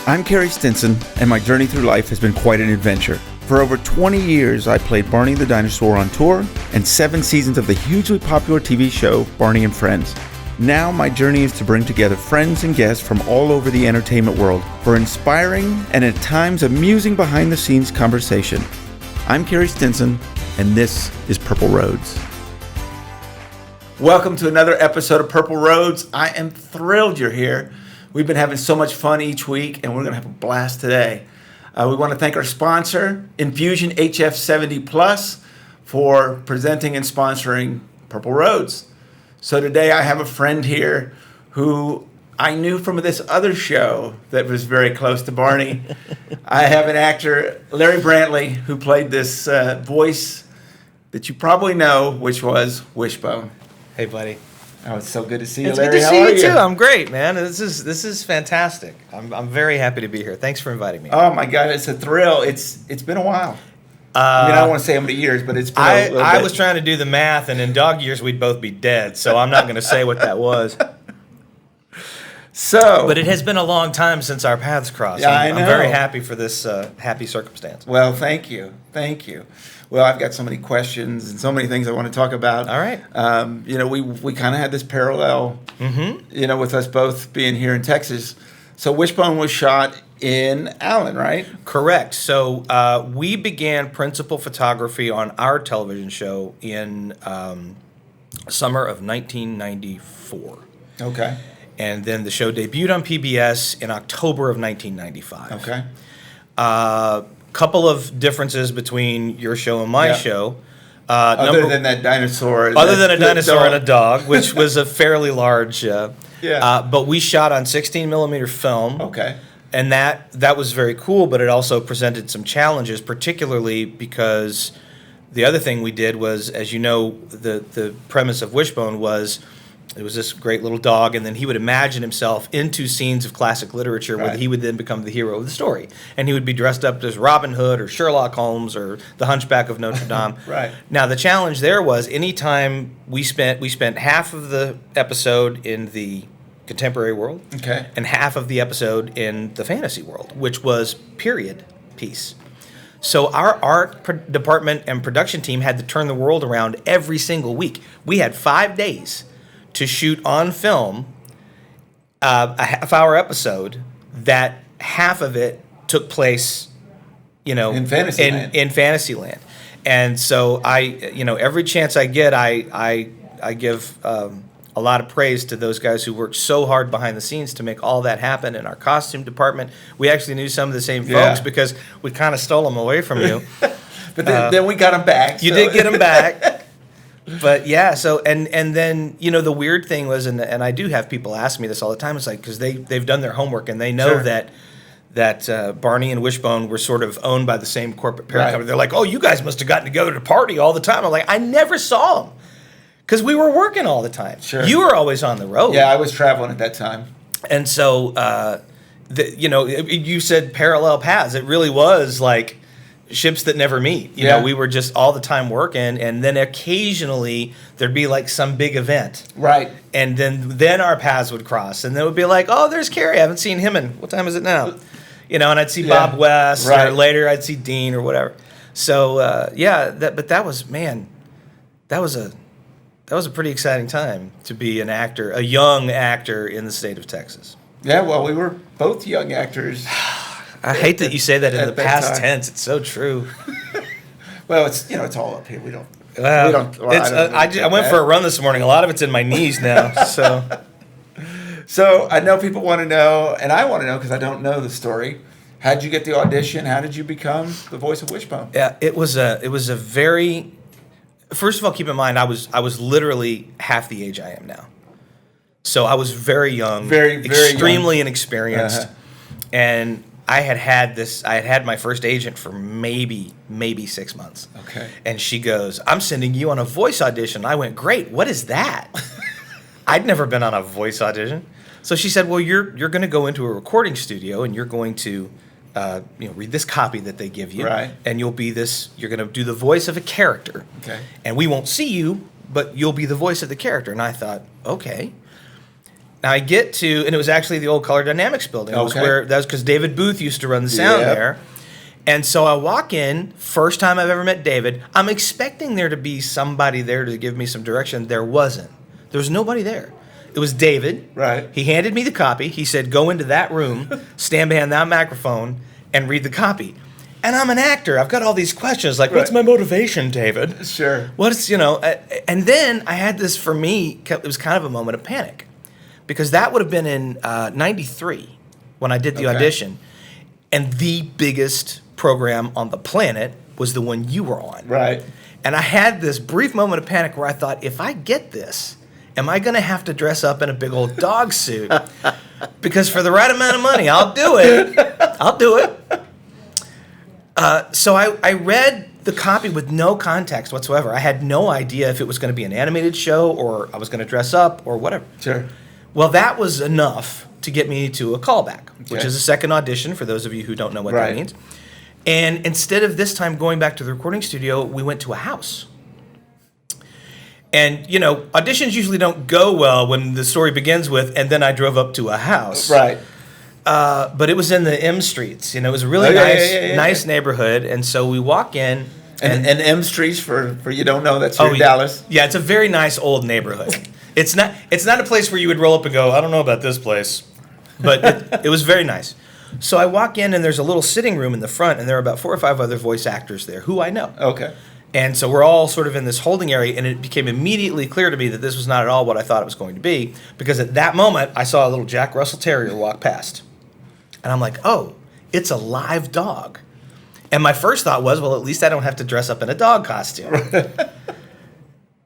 I'm Carrie Stinson, and my journey through life has been quite an adventure. For over 20 years, I played Barney the Dinosaur on tour, and 7 seasons of the hugely popular TV show, Barney and Friends. Now my journey is to bring together friends and guests from all over the entertainment world for inspiring and at times amusing behind-the-scenes conversation. I'm Carrie Stinson, and this is Purple Roads. Welcome to another episode of Purple Roads. I am thrilled you're here. We've been having so much fun each week, and we're going to have a blast today. We want to thank our sponsor, Infusion HF70 Plus, for presenting and sponsoring Purple Roads. So today I have a friend here who I knew from this other show that was very close to Barney. I have an actor, Larry Brantley, who played this voice that you probably know, which was Wishbone. Hey, buddy. Oh, it's so good to see you, It's Larry. good to How see are you too. I'm great, man. This is fantastic. I'm very happy to be here. Thanks for inviting me. Oh my God, it's a thrill. It's been a while. I mean, I don't want to say how many years, but it's been a little bit. I was trying to do the math, and in dog years we'd both be dead. So I'm not going to say what that was. But it has been a long time since our paths crossed. Yeah, I know. I'm very happy for this happy circumstance. Well, thank you. Well, I've got so many questions and so many things I want to talk about. All right. We kind of had this parallel, with us both being here in Texas. So Wishbone was shot in Allen, right? Correct. So we began principal photography on our television show in summer of 1994. Okay. And then the show debuted on PBS in October of 1995. Okay. Couple of differences between your show and my show. Other than that dinosaur. Other than a dinosaur and a dog, which was a fairly large. But we shot on 16 millimeter film. Okay. And that was very cool, but it also presented some challenges, particularly because the other thing we did was, as you know, the premise of Wishbone was, it was this great little dog, and then he would imagine himself into scenes of classic literature where he would then become the hero of the story. And he would be dressed up as Robin Hood or Sherlock Holmes or the Hunchback of Notre Dame. Right. Now, the challenge there was anytime we spent half of the episode in the contemporary world and half of the episode in the fantasy world, which was period piece. So our art department and production team had to turn the world around every single week. We had 5 days to shoot on film a half-hour episode that half of it took place, in Fantasyland. In Fantasyland. And so every chance I get, I give a lot of praise to those guys who worked so hard behind the scenes to make all that happen. In our costume department, we actually knew some of the same folks because we kind of stole them away from you. But then we got them back. You did get them back. But yeah, so and then the weird thing was, and I do have people ask me this all the time. It's like because they've done their homework and they know that Barney and Wishbone were sort of owned by the same corporate parent company. They're like, oh, you guys must have gotten together to party all the time. I'm like, I never saw them because we were working all the time. Sure, you were always on the road. Yeah, I was traveling at that time. And so you said parallel paths. It really was like ships that never meet. You know, we were just all the time working, and then occasionally there'd be like some big event. Right. And then our paths would cross, and then it would be like, oh, there's Carrie. I haven't seen him in, what time is it now? And I'd see Bob West, or later I'd see Dean or whatever. So, that was a pretty exciting time to be an actor, a young actor in the state of Texas. Yeah, well, we were both young actors. I hate that you say that in the past tense. It's so true. Well, it's all up here. We don't. I went for a run this morning. A lot of it's in my knees now. So I know people want to know, and I want to know because I don't know the story. How did you get the audition? How did you become the voice of Wishbone? Yeah, it was a very. First of all, keep in mind I was literally half the age I am now. So I was very young, very extremely young. Inexperienced, and I had my first agent for maybe 6 months. Okay. And she goes, I'm sending you on a voice audition. I went, great, what is that? I'd never been on a voice audition. So she said, well, you're going to go into a recording studio and you're going to read this copy that they give you. Right. And you're going to do the voice of a character. Okay. And we won't see you, but you'll be the voice of the character. And I thought, okay. Now I get to, and it was actually the old Color Dynamics building. That was because David Booth used to run the sound there. And so I walk in, first time I've ever met David. I'm expecting there to be somebody there to give me some direction. There wasn't. There was nobody there. It was David. Right. He handed me the copy. He said, go into that room, stand behind that microphone, and read the copy. And I'm an actor. I've got all these questions like, what's my motivation, David? Sure. What's, and then I had this, for me, it was kind of a moment of panic. Because that would have been in 93 when I did the audition. And the biggest program on the planet was the one you were on. Right. And I had this brief moment of panic where I thought, if I get this, am I going to have to dress up in a big old dog suit? Because for the right amount of money, I'll do it. I'll do it. So I read the copy with no context whatsoever. I had no idea if it was going to be an animated show or I was going to dress up or whatever. Sure. Well, that was enough to get me to a callback, which is a second audition for those of you who don't know what that means. And instead of this time going back to the recording studio, we went to a house. And, auditions usually don't go well when the story begins with, and then I drove up to a house. Right. But it was in the M Streets. It was a really nice neighborhood. And so we walk in. And M Streets, for you don't know, that's here in Dallas. Yeah, it's a very nice old neighborhood. It's not a place where you would roll up and go, I don't know about this place. But it was very nice. So I walk in, and there's a little sitting room in the front, and there are about 4 or 5 other voice actors there who I know. Okay. And so we're all sort of in this holding area, and it became immediately clear to me that this was not at all what I thought it was going to be, because at that moment, I saw a little Jack Russel Terrier walk past. And I'm like, oh, it's a live dog. And my first thought was, well, at least I don't have to dress up in a dog costume.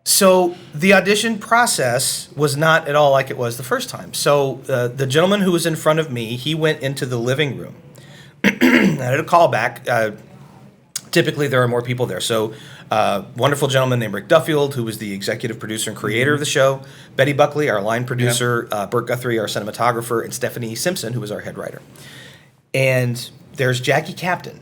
So the audition process was not at all like it was the first time. So the gentleman who was in front of me, he went into the living room. I had a callback. Typically, there are more people there. So wonderful gentleman named Rick Duffield, who was the executive producer and creator of the show, Betty Buckley, our line producer, Burt Guthrie, our cinematographer, and Stephanie Simpson, who was our head writer. And there's Jackie Captain,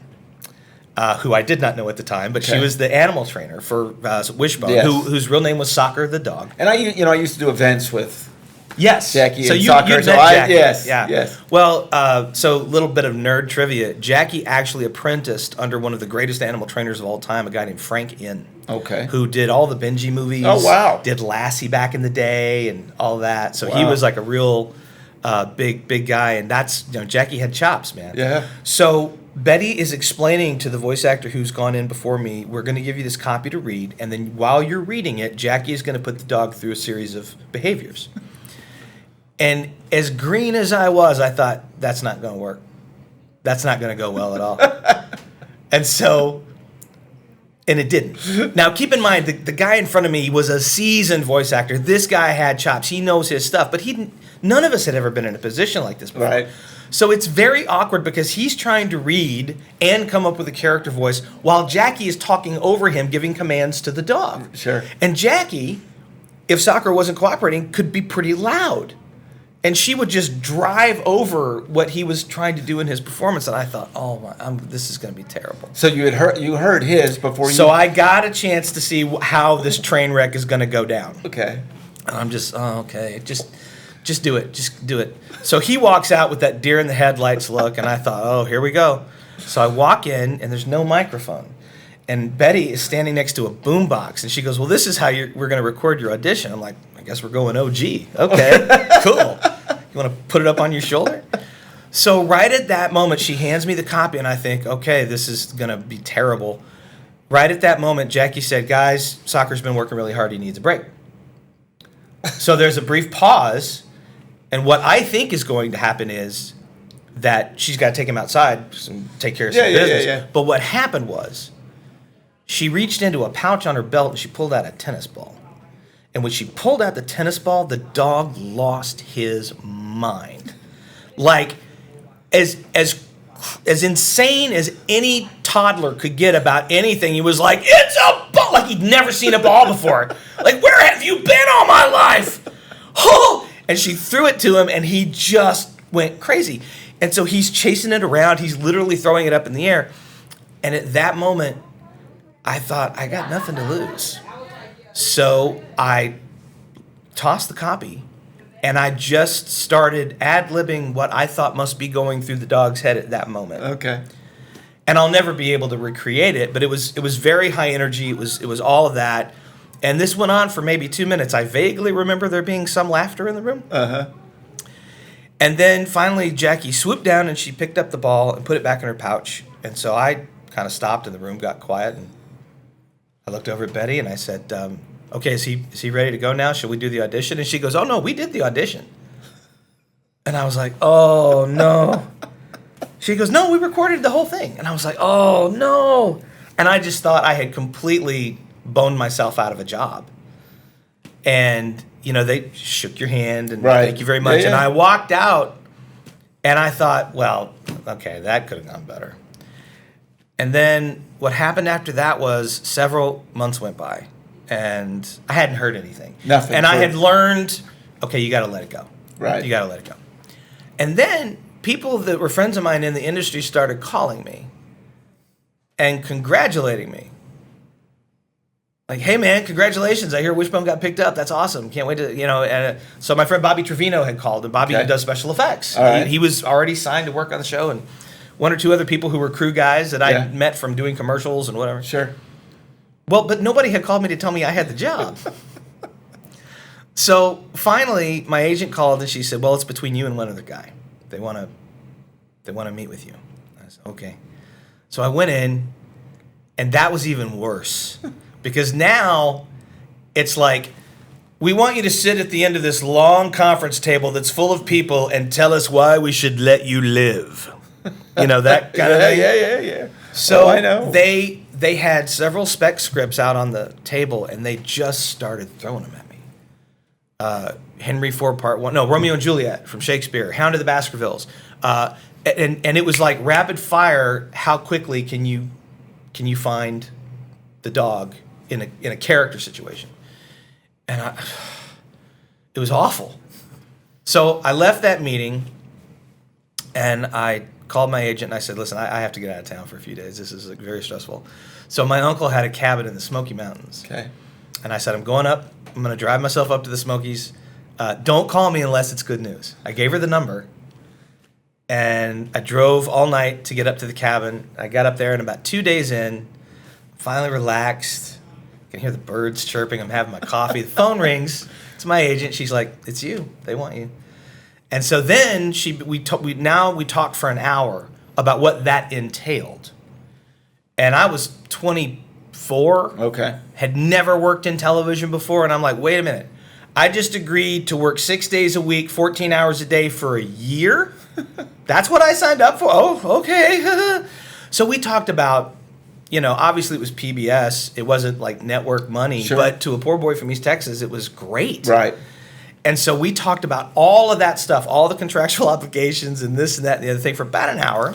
who I did not know at the time, but she was the animal trainer for Wishbone, whose real name was Soccer the dog. And I used to do events with Jackie so and you Soccer. met Jackie. Yes. Well, so a little bit of nerd trivia. Jackie actually apprenticed under one of the greatest animal trainers of all time, a guy named Frank Inn. Okay. Who did all the Benji movies. Oh, wow. Did Lassie back in the day and all that. So he was like a real big guy. And that's, Jackie had chops, man. Yeah. So Betty is explaining to the voice actor who's gone in before me, we're going to give you this copy to read. And then while you're reading it, Jackie is going to put the dog through a series of behaviors. And as green as I was, I thought, that's not going to work. That's not going to go well at all. And it didn't. Now, keep in mind, the guy in front of me was a seasoned voice actor. This guy had chops. He knows his stuff. But none of us had ever been in a position like this before. Right. So it's very awkward because he's trying to read and come up with a character voice while Jackie is talking over him, giving commands to the dog. Sure. And Jackie, if Soccer wasn't cooperating, could be pretty loud. And she would just drive over what he was trying to do in his performance, and I thought, this is going to be terrible. So you heard his before you. So I got a chance to see how this train wreck is going to go down. Okay. And I'm just, okay, just do it, just do it. So he walks out with that deer in the headlights look, and I thought, here we go. So I walk in, and there's no microphone. And Betty is standing next to a boombox, and she goes, well, this is how we're going to record your audition. I'm like, I guess we're going OG. Okay, cool. You want to put it up on your shoulder? So right at that moment, she hands me the copy, and I think, okay, this is going to be terrible. Right at that moment, Jackie said, guys, Soccer's been working really hard. He needs a break. So there's a brief pause, and what I think is going to happen is that she's got to take him outside and take care of some business. Yeah. But what happened was she reached into a pouch on her belt, and she pulled out a tennis ball. And when she pulled out the tennis ball, the dog lost his mind. Like, as insane as any toddler could get about anything, he was like, it's a ball! Like he'd never seen a ball before. Like, where have you been all my life? Oh! And she threw it to him, and he just went crazy. And so he's chasing it around. He's literally throwing it up in the air. And at that moment, I thought, I got nothing to lose. So I tossed the copy And I just started ad-libbing what I thought must be going through the dog's head at that moment. Okay. And I'll never be able to recreate it, but it was very high energy. It was all of that. And this went on for maybe 2 minutes. I vaguely remember there being some laughter in the room. Uh-huh. And then finally Jackie swooped down and she picked up the ball and put it back in her pouch. And so I kind of stopped and the room got quiet. And I looked over at Betty and I said, okay, is he ready to go now? Should we do the audition? And she goes, oh, no, we did the audition. And I was like, oh, no. She goes, no, we recorded the whole thing. And I was like, oh, no. And I just thought I had completely boned myself out of a job. And, they shook your hand and thank you very much. Yeah. And I walked out and I thought, well, okay, that could have gone better. And then what happened after that was several months went by and I hadn't heard anything. Nothing. And I had learned, okay, you got to let it go. Right. You got to let it go. And then people that were friends of mine in the industry started calling me and congratulating me. Like, hey, man, congratulations. I hear Wishbone got picked up. That's awesome. Can't wait to, And so my friend Bobby Trevino had called, and Bobby does special effects. All right. He was already signed to work on the show, and one or two other people who were crew guys that I met from doing commercials and whatever. Sure. Well, but nobody had called me to tell me I had the job. So finally, my agent called, and she said, well, it's between you and one other guy. They want to meet with you. I said, okay. So I went in, and that was even worse. Because now it's like, we want you to sit at the end of this long conference table that's full of people and tell us why we should let you live. That kind of thing. Yeah. So I know. They had several spec scripts out on the table, and they just started throwing them at me. Henry IV Part 1. No, Romeo and Juliet from Shakespeare. Hound of the Baskervilles. And it was like rapid fire. How quickly can you find the dog in a character situation? And it was awful. So I left that meeting and I called my agent and I said, listen, I have to get out of town for a few days. This is very stressful. So my uncle had a cabin in the Smoky Mountains. Okay. And I said, I'm going up. I'm going to drive myself up to the Smokies. Don't call me unless it's good news. I gave her the number. And I drove all night to get up to the cabin. I got up there and about 2 days in, finally relaxed. I can hear the birds chirping. I'm having my coffee. The phone rings. It's my agent. She's like, it's you. They want you. And so then we talked for an hour about what that entailed. And I was 24. Okay. Had never worked in television before. And I'm like, wait a minute. I just agreed to work 6 days a week, 14 hours a day for a year? That's what I signed up for? Oh, okay. So we talked about, obviously it was PBS. It wasn't like network money. Sure. But to a poor boy from East Texas, it was great. Right. And so we talked about all of that stuff, all the contractual obligations and this and that and the other thing for about an hour.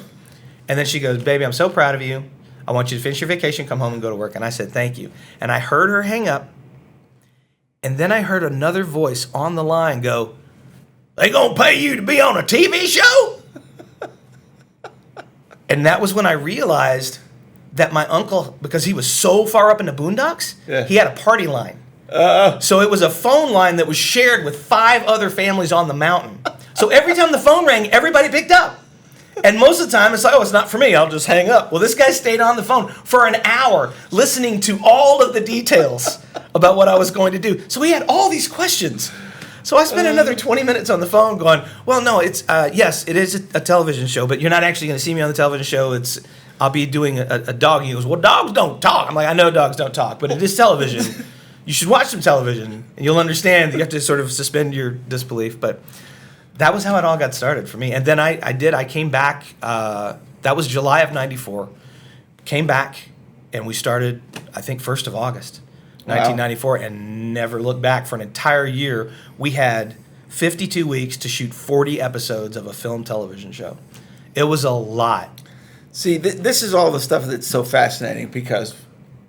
And then she goes, baby, I'm so proud of you. I want you to finish your vacation, come home and go to work. And I said, thank you. And I heard her hang up. And then I heard another voice on the line go, they gonna pay you to be on a TV show? And that was when I realized that my uncle, because he was so far up in the boondocks, he had a party line. So it was a phone line that was shared with 5 other families on the mountain. So every time the phone rang, everybody picked up. And most of the time, it's like, oh, it's not for me. I'll just hang up. Well, this guy stayed on the phone for an hour listening to all of the details about what I was going to do. So he had all these questions. So I spent another 20 minutes on the phone going, well, no, it's, yes, it is a television show, but you're not actually going to see me on the television show. I'll be doing a dog. And he goes, well, dogs don't talk. I'm like, I know dogs don't talk, but it is television. You should watch some television, and you'll understand that you have to sort of suspend your disbelief. But that was how it all got started for me. And then I came back. That was July of '94. Came back, and we started, I think, 1st of August, 1994, and never looked back for an entire year. We had 52 weeks to shoot 40 episodes of a film television show. It was a lot. See, this is all the stuff that's so fascinating because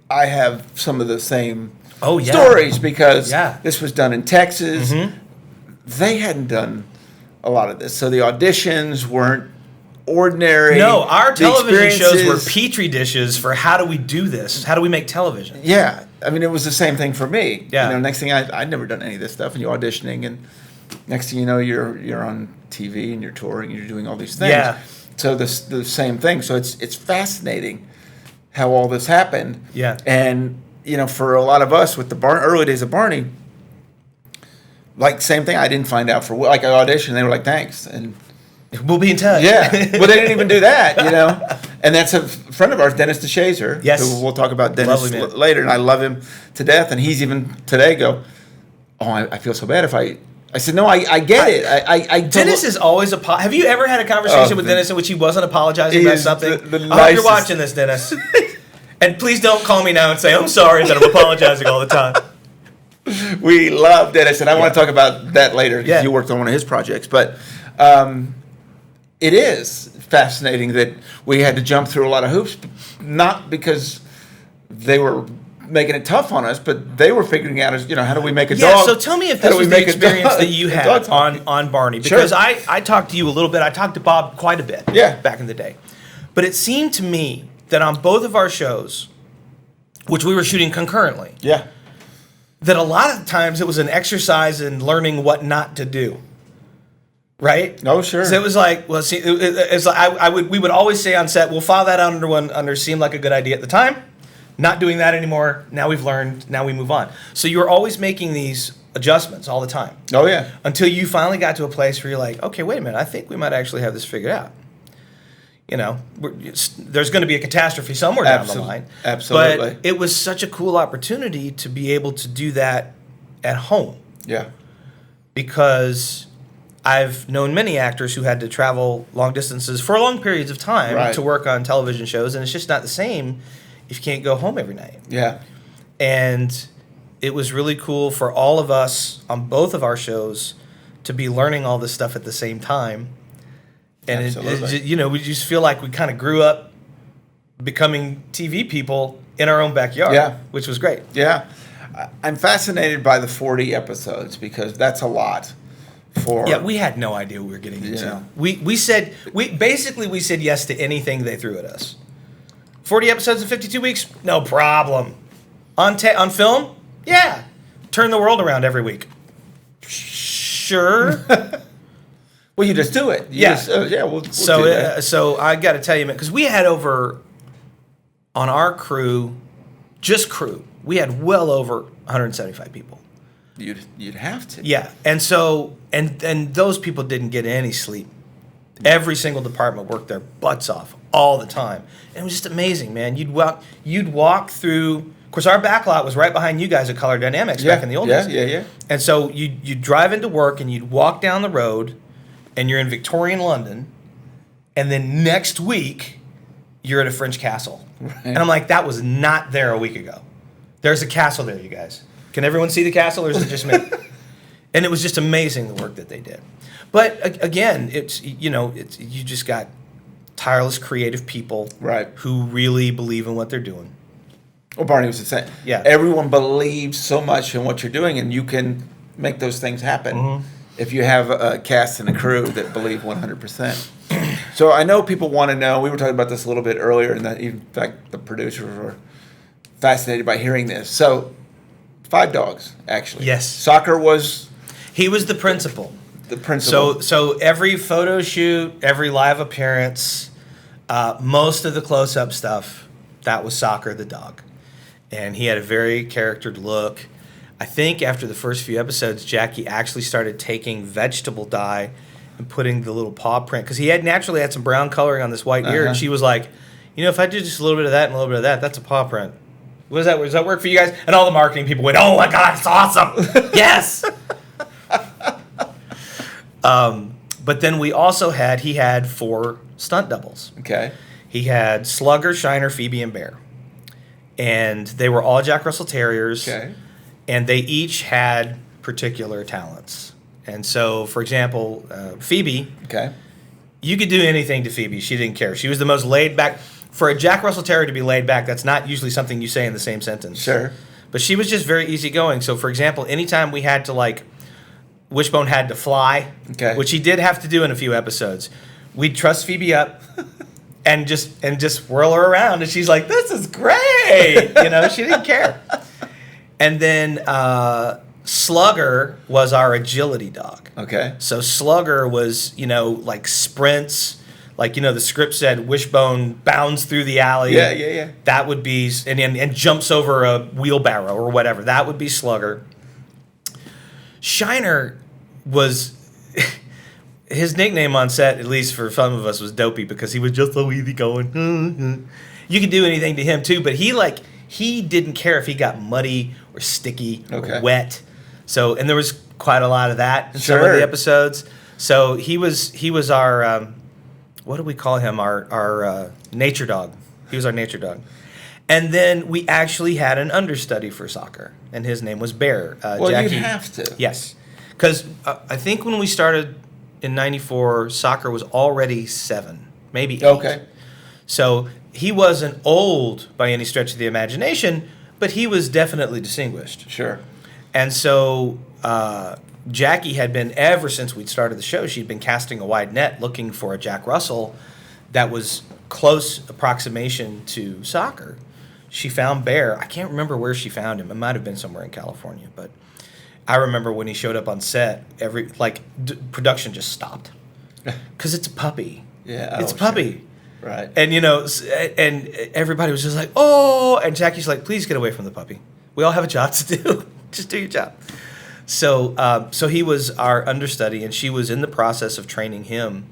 I have some of the same stories because this was done in Texas. Mm-hmm. They hadn't done a lot of this. So the auditions weren't ordinary. No, our television shows were petri dishes for how do we do this? How do we make television? Yeah. I mean, it was the same thing for me. Yeah. Next thing I'd never done any of this stuff, and you're auditioning, and Next thing you know, you're on TV and you're touring and you're doing all these things. Yeah. So the same thing. So it's fascinating how all this happened. Yeah. And for a lot of us with the early days of Barney, like same thing. I didn't find out for like an audition. They were like, thanks, and we'll be in touch. Yeah. Well, they didn't even do that, And that's a friend of ours, Dennis DeShazer. Yes. Who we'll talk about Dennis later, and I love him to death. And he's even today I feel so bad if I said, no, I get it. I Dennis is always have you ever had a conversation with Dennis in which he wasn't apologizing about something? I hope you're watching this, Dennis. And please don't call me now and say, I'm sorry that I'm apologizing all the time. We love Dennis, and I want to talk about that later because you worked on one of his projects. But it is fascinating that we had to jump through a lot of hoops, not because they were making it tough on us, but they were figuring out, how do we make a dog? Yeah, so tell me if this was the experience that you had on Barney. Because I talked to you a little bit. I talked to Bob quite a bit back in the day. But it seemed to me that on both of our shows, which we were shooting concurrently, that a lot of times it was an exercise in learning what not to do. Right? Oh, sure. So it was like, well, see, it's like we would always say on set, we'll file that under seemed like a good idea at the time. Not doing that anymore. Now we've learned. Now we move on. So you were always making these adjustments all the time. Oh, yeah. Until you finally got to a place where you're like, okay, wait a minute. I think we might actually have this figured out. There's going to be a catastrophe somewhere down the line. Absolutely. But it was such a cool opportunity to be able to do that at home. Yeah. Because I've known many actors who had to travel long distances for long periods of time to work on television shows, and it's just not the same if you can't go home every night. Yeah. And it was really cool for all of us on both of our shows to be learning all this stuff at the same time. And we just feel like we kind of grew up becoming TV people in our own backyard, which was great. Yeah. I'm fascinated by the 40 episodes because that's a lot. We had no idea we were getting into. We said yes to anything they threw at us. 40 episodes in 52 weeks, no problem. On film, turn the world around every week. Sure. Well, you just do it. We'll do that. So I got to tell you, man, because we had over on our crew, we had well over 175 people. You'd have to. Yeah, and so and those people didn't get any sleep. Every single department worked their butts off all the time. And it was just amazing, man. You'd walk through. Of course, our backlot was right behind you guys at Color Dynamics back in the old days. Yeah. And so you'd drive into work and you'd walk down the road, and you're in Victorian London, and then next week you're at a French castle. Right. And I'm like, that was not there a week ago. There's a castle there, you guys. Can everyone see the castle, or is it just me? And it was just amazing the work that they did. But again, you just got tireless, creative people who really believe in what they're doing. Well, Barney was the same. Yeah. Everyone believes so much in what you're doing, and you can make those things happen if you have a cast and a crew that believe 100%. So I know people want to know, we were talking about this a little bit earlier, and that, in fact, the producers were fascinated by hearing this. So 5 dogs, actually. Yes. Soccer was... He was the principal. The principal. So every photo shoot, every live appearance, most of the close-up stuff, that was Soccer the dog. And he had a very charactered look. I think after the first few episodes, Jackie actually started taking vegetable dye and putting the little paw print, because he had naturally had some brown coloring on this white ear, and she was like, if I do just a little bit of that and a little bit of that, that's a paw print. What is that? Does that work for you guys? And all the marketing people went, oh my God, it's awesome. Yes. But then we also he had 4 stunt doubles. Okay. He had Slugger, Shiner, Phoebe, and Bear. And they were all Jack Russell Terriers. Okay. And they each had particular talents. And so, for example, Phoebe, you could do anything to Phoebe. She didn't care. She was the most laid back. For a Jack Russell Terrier to be laid back, that's not usually something you say in the same sentence. Sure. But she was just very easygoing. So, for example, anytime we had to, Wishbone had to fly, which he did have to do in a few episodes, we'd truss Phoebe up and just whirl her around. And she's like, this is great. She didn't care. And then Slugger was our agility dog. Okay. So Slugger was, like sprints, like, the script said Wishbone bounds through the alley. Yeah. That would be, and jumps over a wheelbarrow or whatever. That would be Slugger. Shiner was, his nickname on set, at least for some of us, was Dopey because he was just so easy going. You could do anything to him too, but he didn't care if he got muddy or sticky or wet. So, and there was quite a lot of that in some of the episodes. So he was our, what do we call him? Our nature dog. He was our nature dog. And then we actually had an understudy for soccer, and his name was Bear. Jackie. You'd have to. Yes. Because I think when we started in 94, soccer was already 7, maybe 8. Okay. So he wasn't old by any stretch of the imagination, but he was definitely distinguished. Sure. And so Jackie had been, ever since we'd started the show, she'd been casting a wide net looking for a Jack Russell that was close approximation to soccer. She found Bear. I can't remember where she found him. It might have been somewhere in California, but I remember when he showed up on set, production just stopped because it's a puppy. Yeah, it's a puppy. Sure. Right. And and everybody was just like, "Oh!" And Jackie's like, "Please get away from the puppy. We all have a job to do. Just do your job." So he was our understudy, and she was in the process of training him.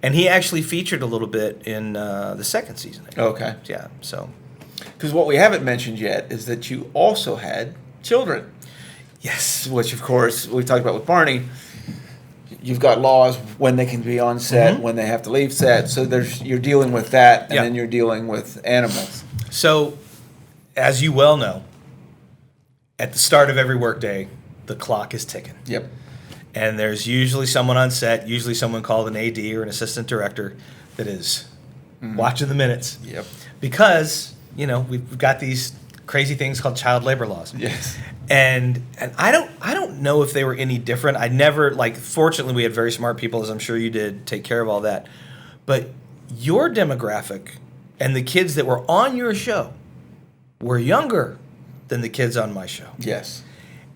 And he actually featured a little bit in the second season. Okay. Yeah. So. Because what we haven't mentioned yet is that you also had children. Yes. Which, of course, we talked about with Barney. You've got laws when they can be on set, when they have to leave set. So you're dealing with that, and then you're dealing with animals. So, as you well know, at the start of every workday, the clock is ticking. Yep. And there's usually someone on set, usually someone called an AD or an assistant director that is watching the minutes. Yep. Because, we've got these crazy things called child labor laws. Yes. And I don't know if they were any different. I never, fortunately we had very smart people, as I'm sure you did, take care of all that. But your demographic and the kids that were on your show were younger than the kids on my show. Yes.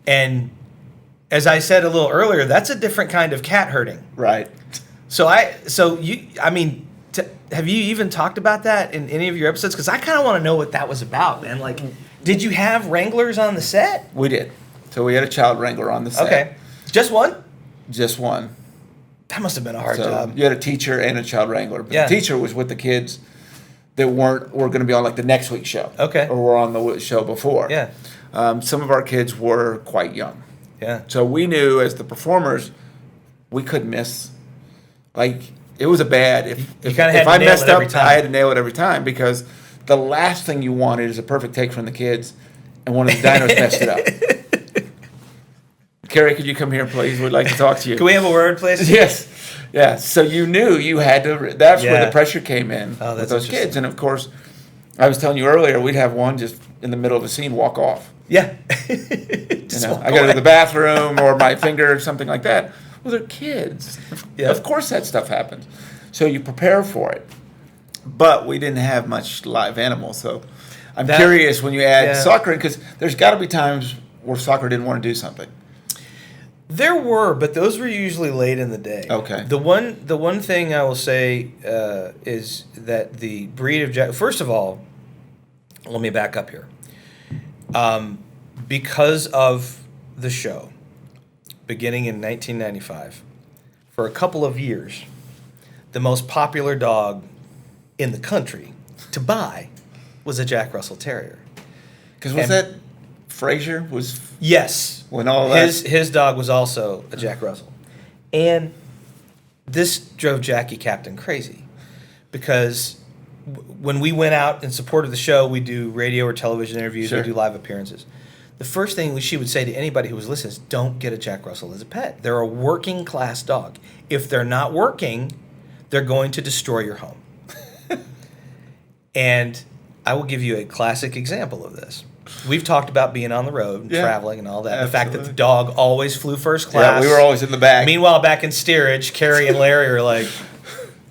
And as I said a little earlier, that's a different kind of cat herding. Right. Have you even talked about that in any of your episodes? Because I kind of want to know what that was about, man. Did you have wranglers on the set? We did. So we had a child wrangler on the set. Okay. Just one? Just one. That must have been a hard job. You had a teacher and a child wrangler. But the teacher was with the kids that were going to be on the next week's show. Okay. Or were on the show before. Yeah. Some of our kids were quite young. Yeah. So we knew as the performers, we couldn't miss. It was a bad. If I messed up, I had to nail it every time because the last thing you wanted is a perfect take from the kids, and one of the dinos messed it up. Carrie, could you come here, please? We'd like to talk to you. Can we have a word, please? Yes. Yeah. So you knew you had to. That's where the pressure came in with those kids, and of course, I was telling you earlier, we'd have one just in the middle of a scene walk off. Yeah. I go to the bathroom or my finger or something like that. Well, they're kids. Yeah. Of course that stuff happens. So you prepare for it. But we didn't have much live animals. So I'm curious when you add soccer in, because there's got to be times where soccer didn't want to do something. There were, but those were usually late in the day. Okay. The one thing I will say is that the breed of Jack... First of all, let me back up here. Because of the show, beginning in 1995, for a couple of years, the most popular dog in the country to buy was a Jack Russell Terrier. Because was that Frazier? Yes. When all that... His dog was also a Jack Russell. And this drove Jackie Captain crazy because when we went out in support of the show, we do radio or television interviews, we do live appearances. The first thing she would say to anybody who was listening is, don't get a Jack Russell as a pet. They're a working class dog. If they're not working, they're going to destroy your home. And I will give you a classic example of this. We've talked about being on the road and traveling and all that. Absolutely. The fact that the dog always flew first class. Yeah, we were always in the back. Meanwhile, back in steerage, Carrie and Larry are like,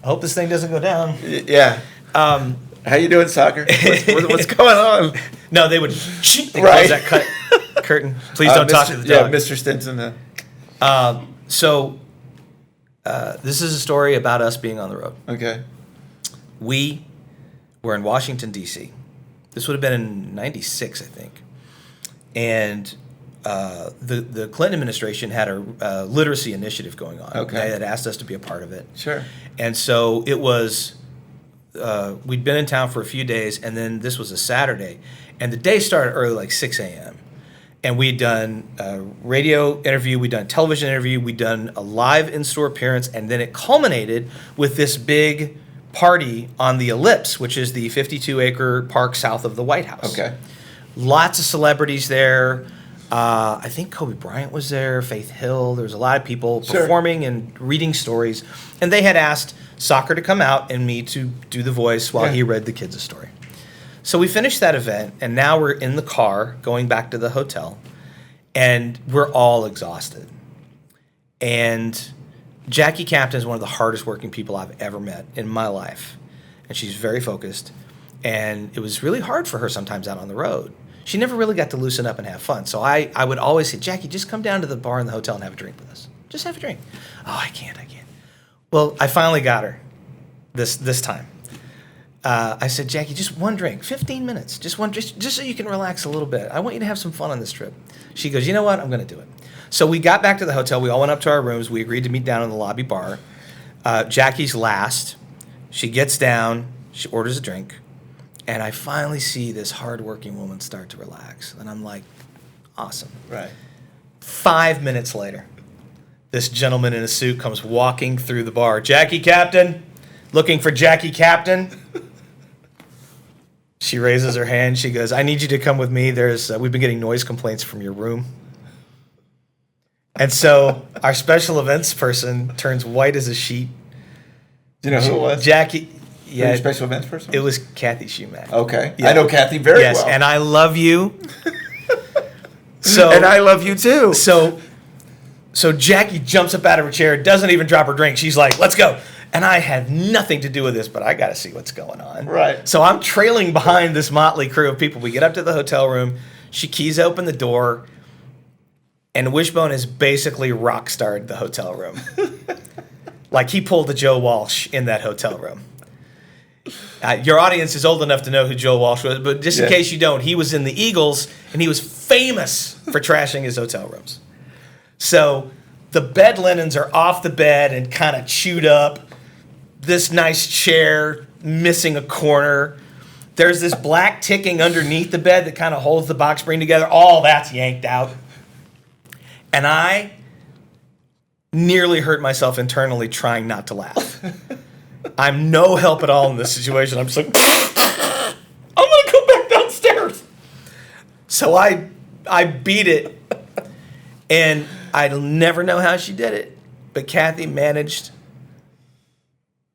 I hope this thing doesn't go down. Yeah. How you doing, soccer? What's going on? No, they would close that curtain. Please don't talk to the dog. Yeah, Mr. Stinson. This is a story about us being on the road. Okay. We were in Washington, D.C. This would have been in 96, I think. And the Clinton administration had a literacy initiative going on. Okay. They had asked us to be a part of it. Sure. And so it was, we'd been in town for a few days, and then this was a Saturday. And the day started early, like 6 a.m. And we'd done a radio interview, we'd done a television interview, we'd done a live in-store appearance, and then it culminated with this big party on the Ellipse, which is the 52-acre park south of the White House. Okay. Lots of celebrities there. I think Kobe Bryant was there, Faith Hill. There was a lot of people performing and reading stories. And they had asked Soccer to come out and me to do the voice while he read the kids a story. So we finished that event, and now we're in the car going back to the hotel, and we're all exhausted. And Jackie Captain is one of the hardest working people I've ever met in my life. And she's very focused. And it was really hard for her sometimes out on the road. She never really got to loosen up and have fun. So I would always say, Jackie, just come down to the bar in the hotel and have a drink with us. Just have a drink. Oh, I can't. Well, I finally got her this time. I said, Jackie, just one drink, 15 minutes, just so you can relax a little bit. I want you to have some fun on this trip. She goes, you know what? I'm going to do it. So we got back to the hotel. We all went up to our rooms. We agreed to meet down in the lobby bar. Jackie's last. She gets down. She orders a drink. And I finally see this hardworking woman start to relax. And I'm like, awesome. Right. 5 minutes later, this gentleman in a suit comes walking through the bar. Jackie Captain? Looking for Jackie Captain? She raises her hand. She goes, I need you to come with me. We've been getting noise complaints from your room. And so our special events person turns white as a sheet. Do you know who it was? Jackie. Yeah. Your special events person? It was Kathy Schumacher. Okay. Yeah. I know Kathy very well. Yes, and I love you. And I love you too. So Jackie jumps up out of her chair, doesn't even drop her drink. She's like, let's go. And I had nothing to do with this, but I got to see what's going on. Right. So I'm trailing behind this motley crew of people. We get up to the hotel room. She keys open the door, and Wishbone has basically rock starred the hotel room. Like he pulled a Joe Walsh in that hotel room. Your audience is old enough to know who Joe Walsh was, but just in case you don't, he was in the Eagles, and he was famous for trashing his hotel rooms. So the bed linens are off the bed and kind of chewed up. This nice chair missing a corner. There's this black ticking underneath the bed that kind of holds the box spring together. All that's yanked out. And I nearly hurt myself internally trying not to laugh. I'm no help at all in this situation. I'm just like, I'm going to go back downstairs. So I beat it. And I'll never know how she did it. But Kathy managed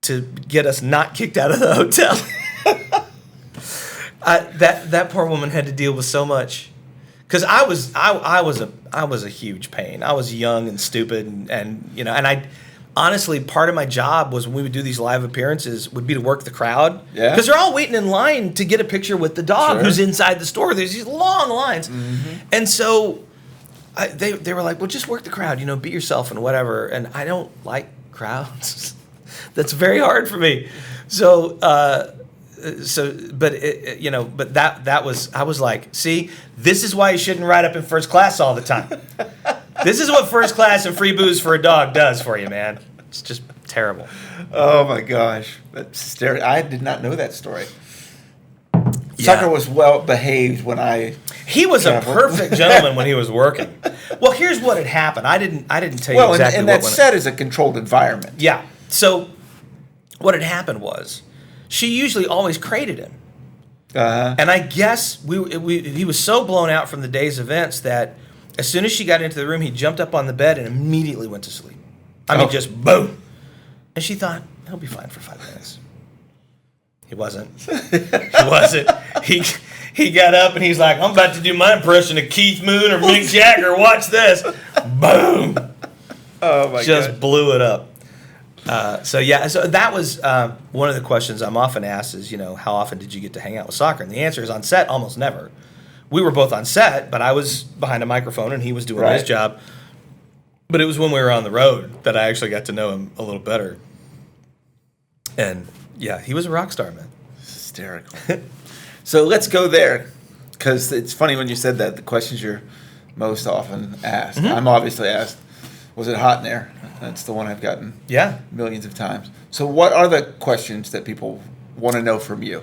to get us not kicked out of the hotel. That poor woman had to deal with so much, because I was a huge pain. I was young and stupid, and I honestly, part of my job was when we would do these live appearances would be to work the crowd, because they're all waiting in line to get a picture with the dog who's inside the store. There's these long lines, and so they were like, well, just work the crowd, be yourself and whatever. And I don't like crowds. That's very hard for me. But that was, I was like, see, this is why you shouldn't ride up in first class all the time. This is what first class and free booze for a dog does for you, man. It's just terrible. Oh my gosh. I did not know that story. Yeah. Sucker was well behaved when He was traveled. A perfect gentleman when he was working. Well, here's what had happened. I didn't tell you exactly and that set is a controlled environment. Yeah. So what had happened was she usually always crated him. And I guess he was so blown out from the day's events that as soon as she got into the room, he jumped up on the bed and immediately went to sleep. I mean, just boom. And she thought, he'll be fine for 5 minutes. He wasn't. He got up and he's like, I'm about to do my impression of Keith Moon or Mick Jagger. Watch this. Boom. Oh, my God. Just blew it up. So that was one of the questions I'm often asked is, how often did you get to hang out with Soccer? And the answer is on set, almost never. we were both on set, but I was behind a microphone and he was doing his job. But it was when we were on the road that I actually got to know him a little better. And yeah, he was a rock star, man. Hysterical. So let's go there, because it's funny when you said that, the questions you're most often asked. Mm-hmm. I'm obviously asked, was it hot in there? That's the one I've gotten millions of times. So what are the questions that people want to know from you?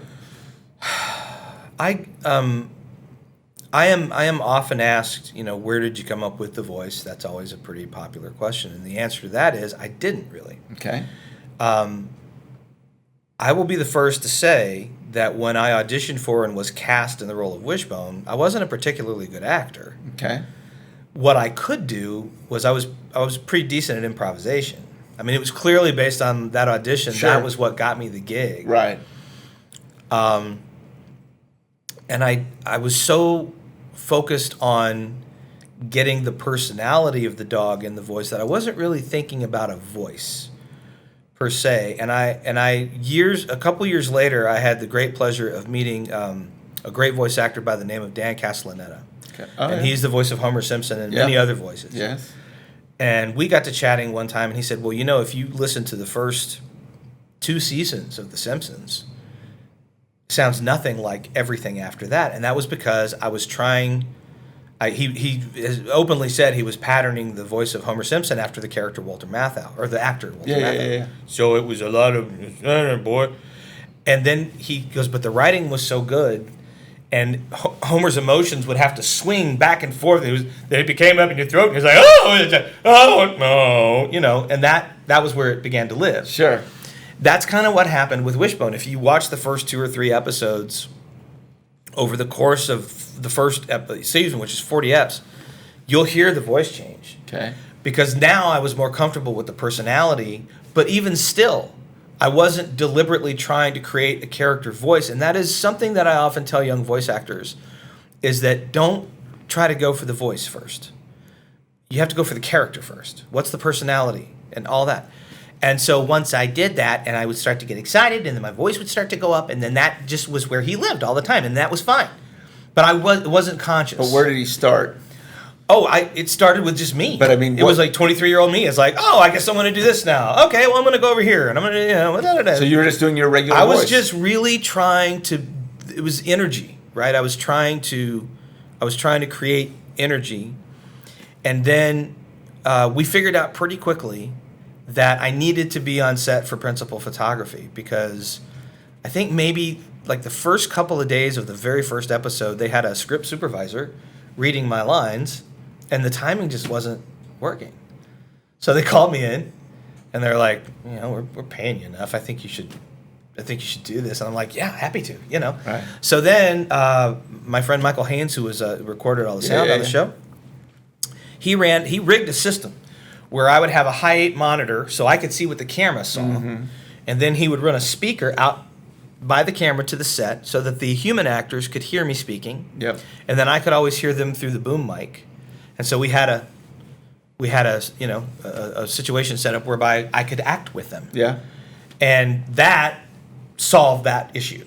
I am often asked, where did you come up with the voice? That's always a pretty popular question. And the answer to that is I didn't really. Okay. I will be the first to say that when I auditioned for and was cast in the role of Wishbone, I wasn't a particularly good actor. Okay. What I could do was I was pretty decent at improvisation. I mean, it was clearly based on that audition. Sure. That was what got me the gig. Right. And I was so focused on getting the personality of the dog in the voice that I wasn't really thinking about a voice per se. And a couple years later, I had the great pleasure of meeting a great voice actor by the name of Dan Castellaneta. Okay. And he's the voice of Homer Simpson and many other voices. Yes. And we got to chatting one time, and he said, well, if you listen to the first 2 seasons of The Simpsons, it sounds nothing like everything after that. And that was because I was trying... He openly said he was patterning the voice of Homer Simpson after the character Walter Matthau, or the actor Walter Matthau. Yeah. So it was a lot of, boy. And then he goes, but the writing was so good, and Homer's emotions would have to swing back and forth. It became up in your throat, and he's like, oh no, and that was where it began to live. Sure. That's kind of what happened with Wishbone. If you watch the first 2 or 3 episodes over the course of the first season, which is 40 eps, you'll hear the voice change. Okay. Because now I was more comfortable with the personality, but even still, I wasn't deliberately trying to create a character voice. And that is something that I often tell young voice actors, is that don't try to go for the voice first. You have to go for the character first. What's the personality and all that? And so once I did that, and I would start to get excited, and then my voice would start to go up, and then that just was where he lived all the time, and that was fine. But wasn't conscious. But where did he start? It started with just me. But I mean, it was like 23-year-old me. It's like, I guess I'm going to do this now. Okay, well, I'm going to go over here, and I'm going to, So you were just doing your regular voice? I was just really trying to. It was energy, right? I was trying to create energy, and then we figured out pretty quickly that I needed to be on set for principal photography, because I think maybe like the first couple of days of the very first episode, they had a script supervisor reading my lines, and the timing just wasn't working. So they called me in, and they're like, we're paying you enough. I think you should do this. And I'm like, yeah, happy to, Right. So then my friend Michael Haynes, who was recorded all the sound on the show, he rigged a system where I would have a high 8 monitor so I could see what the camera saw. Mm-hmm. And then he would run a speaker out by the camera to the set so that the human actors could hear me speaking. Yep. And then I could always hear them through the boom mic. And so we had a situation set up whereby I could act with them. Yeah. And that solved that issue.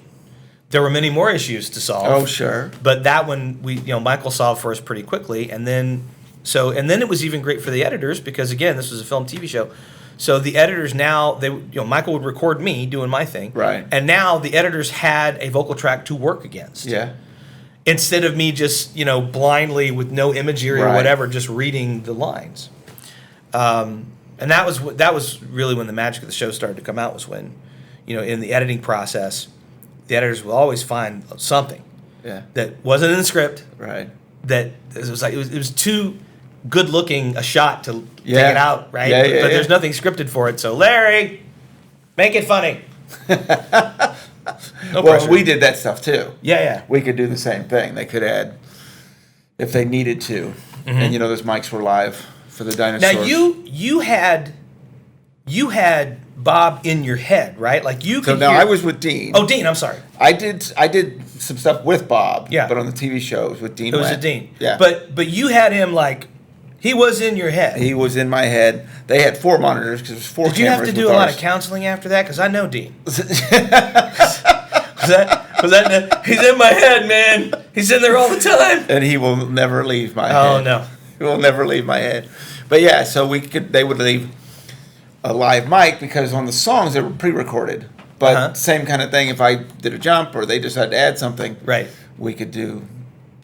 There were many more issues to solve. Oh, sure. But that one Michael solved for us pretty quickly, and then it was even great for the editors, because again, this was a film TV show. So the editors now, Michael would record me doing my thing. Right. And now the editors had a vocal track to work against. Yeah. Instead of me just, blindly with no imagery or whatever, just reading the lines. And that was really when the magic of the show started to come out, was when, in the editing process, the editors will always find something that wasn't in the script. Right. That it was too good looking a shot to take it out, right? Yeah, but there's nothing scripted for it. So Larry, make it funny. No pressure. We did that stuff too. Yeah. We could do the same thing. They could add if they needed to. Mm-hmm. And those mics were live for the dinosaurs. Now you had Bob in your head, right? Like you could. So now I was with Dean. Oh, Dean, I'm sorry. I did some stuff with Bob. Yeah. But on the TV shows with Dean. It was a Dean. Yeah. But you had him like. He was in your head. He was in my head. They had 4 monitors because it was 4 cameras. Did you have to do a lot of counseling after that? Because I know Dean. He's in my head, man. He's in there all the time. And he will never leave my head. Oh, no. He will never leave my head. But yeah, so they would leave a live mic because on the songs they were pre-recorded. But same kind of thing. If I did a jump or they decided to add something, right, we could do.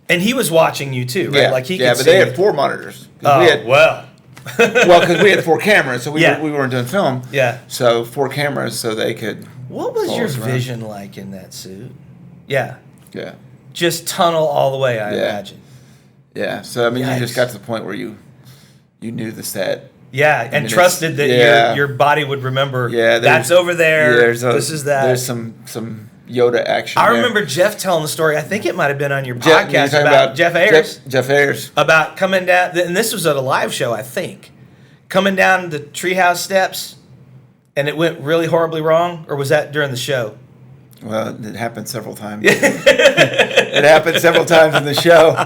And he was watching you too, right? Yeah, like he but they had 4 monitors. Oh, well, because we had 4 cameras, so we weren't doing film. Yeah. So 4 cameras, so they could. What was your vision like in that suit? Yeah. Yeah. Just tunnel all the way, I imagine. Yeah. So I mean, you just got to the point where you knew the set. Yeah, and trusted that your body would remember. Yeah, that's over there. This is that. There's some Yoda action. I remember Jeff telling the story. I think it might have been on your podcast about Jeff Ayers. Jeff Ayers about coming down, and this was at a live show, I think, coming down the treehouse steps, and it went really horribly wrong, or was that during the show? Well, it happened several times. It happened several times in the show.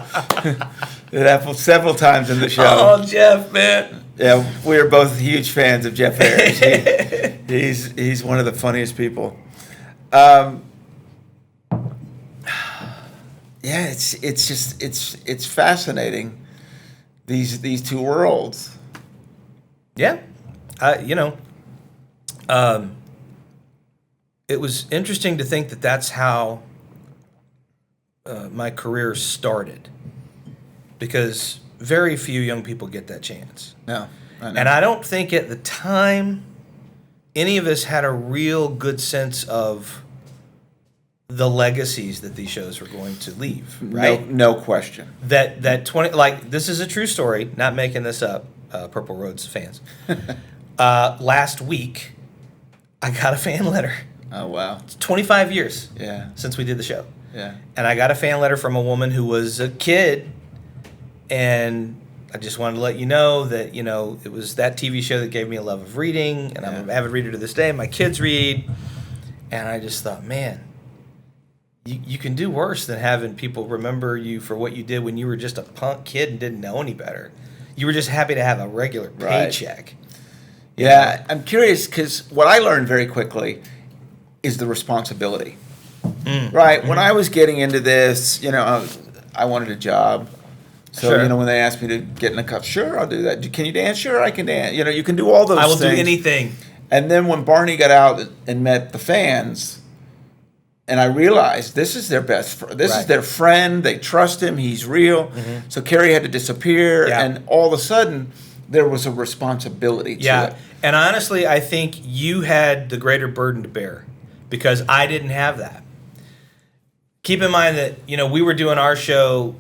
It happened several times in the show. Oh, Jeff, man. Yeah, we are both huge fans of Jeff Ayers. He's one of the funniest people. Yeah, it's fascinating. These 2 worlds. Yeah, it was interesting to think that that's how my career started, because very few young people get that chance. No, I know. And I don't think at the time any of us had a real good sense of the legacies that these shows were going to leave, right? No question. That 20, like, this is a true story, not making this up, Purple Roads fans. Last week, I got a fan letter. Oh, wow. It's 25 years since we did the show. Yeah. And I got a fan letter from a woman who was a kid, and I just wanted to let you know that, it was that TV show that gave me a love of reading, and I'm an avid reader to this day. My kids read, and I just thought, man, you can do worse than having people remember you for what you did when you were just a punk kid and didn't know any better. You were just happy to have a regular paycheck. Yeah, I'm curious because what I learned very quickly is the responsibility. Right? When I was getting into this, I wanted a job. So, when they asked me to get in a cup, sure, I'll do that. Can you dance? Sure, I can dance. You can do all those things. I will do anything. And then when Barney got out and met the fans, and I realized this is their best friend. This is their friend. They trust him. He's real. So Carrie had to disappear, and all of a sudden, there was a responsibility to it. And honestly, I think you had the greater burden to bear because I didn't have that. Keep in mind that, we were doing our show,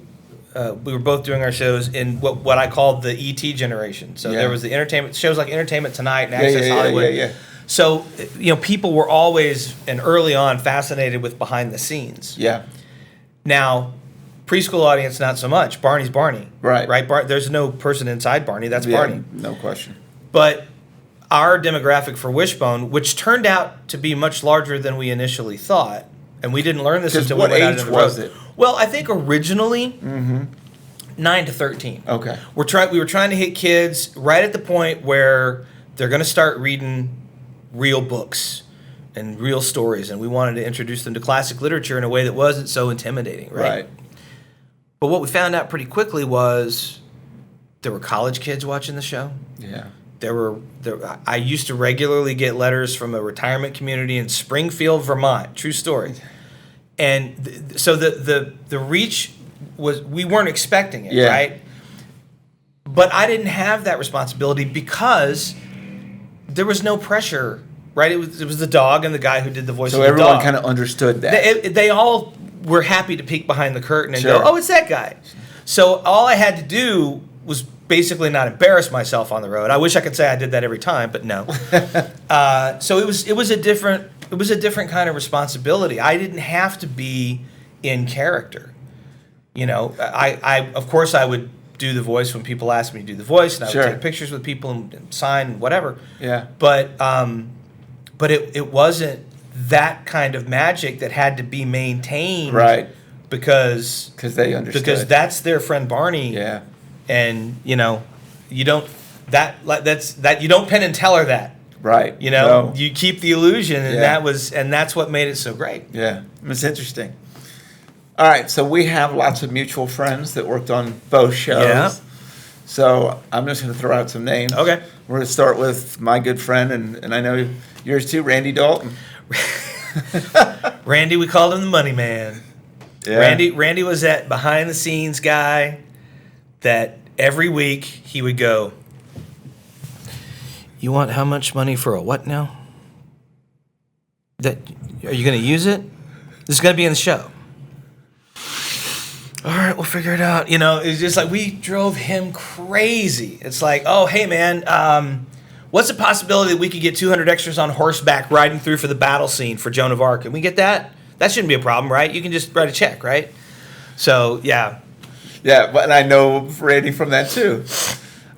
we were both doing our shows in what I called the ET generation. So there was the entertainment shows like Entertainment Tonight and Access Hollywood. So, people were always and early on fascinated with behind the scenes. Yeah. Now, preschool audience, not so much. Barney's Barney. Right. There's no person inside Barney. That's Barney. No question. But our demographic for Wishbone, which turned out to be much larger than we initially thought, and we didn't learn this until we went out into the road. What age was it? Well, I think originally 9 to 13. Okay. We were trying to hit kids right at the point where they're going to start reading real books and real stories, and we wanted to introduce them to classic literature in a way that wasn't so intimidating, right? But what we found out pretty quickly was there were college kids watching the show. Yeah. I used to regularly get letters from a retirement community in Springfield, Vermont. True story. And so the reach was, we weren't expecting it, right? But I didn't have that responsibility because there was no pressure, right? It was the dog and the guy who did the voice of the dog. So everyone kind of understood that. They all were happy to peek behind the curtain and go, oh, it's that guy. So all I had to do was basically not embarrass myself on the road. I wish I could say I did that every time, but no. So it was a different kind of responsibility. I didn't have to be in character. I of course I would do the voice when people asked me to do the voice, and I would take pictures with people and sign and whatever. Yeah. But it wasn't that kind of magic that had to be maintained, right? Because they understood. Because that's their friend Barney. Yeah. And you don't you don't Penn and Teller that. Right. You know, you keep the illusion, and that's what made it so great. Yeah, it's interesting. All right, so we have lots of mutual friends that worked on both shows. Yeah. So I'm just going to throw out some names. Okay. We're going to start with my good friend, and I know yours too, Randy Dalton. Randy, we called him the Money Man. Yeah. Randy was that behind-the-scenes guy that every week he would go, "You want how much money for a what now? Are you going to use it? This is going to be in the show." All right, we'll figure it out. You know, it's just like we drove him crazy. It's like, oh, hey, man, what's the possibility that we could get 200 extras on horseback riding through for the battle scene for Joan of Arc? Can we get that? That shouldn't be a problem, right? You can just write a check, right? So, yeah. Yeah, but I know Randy from that, too.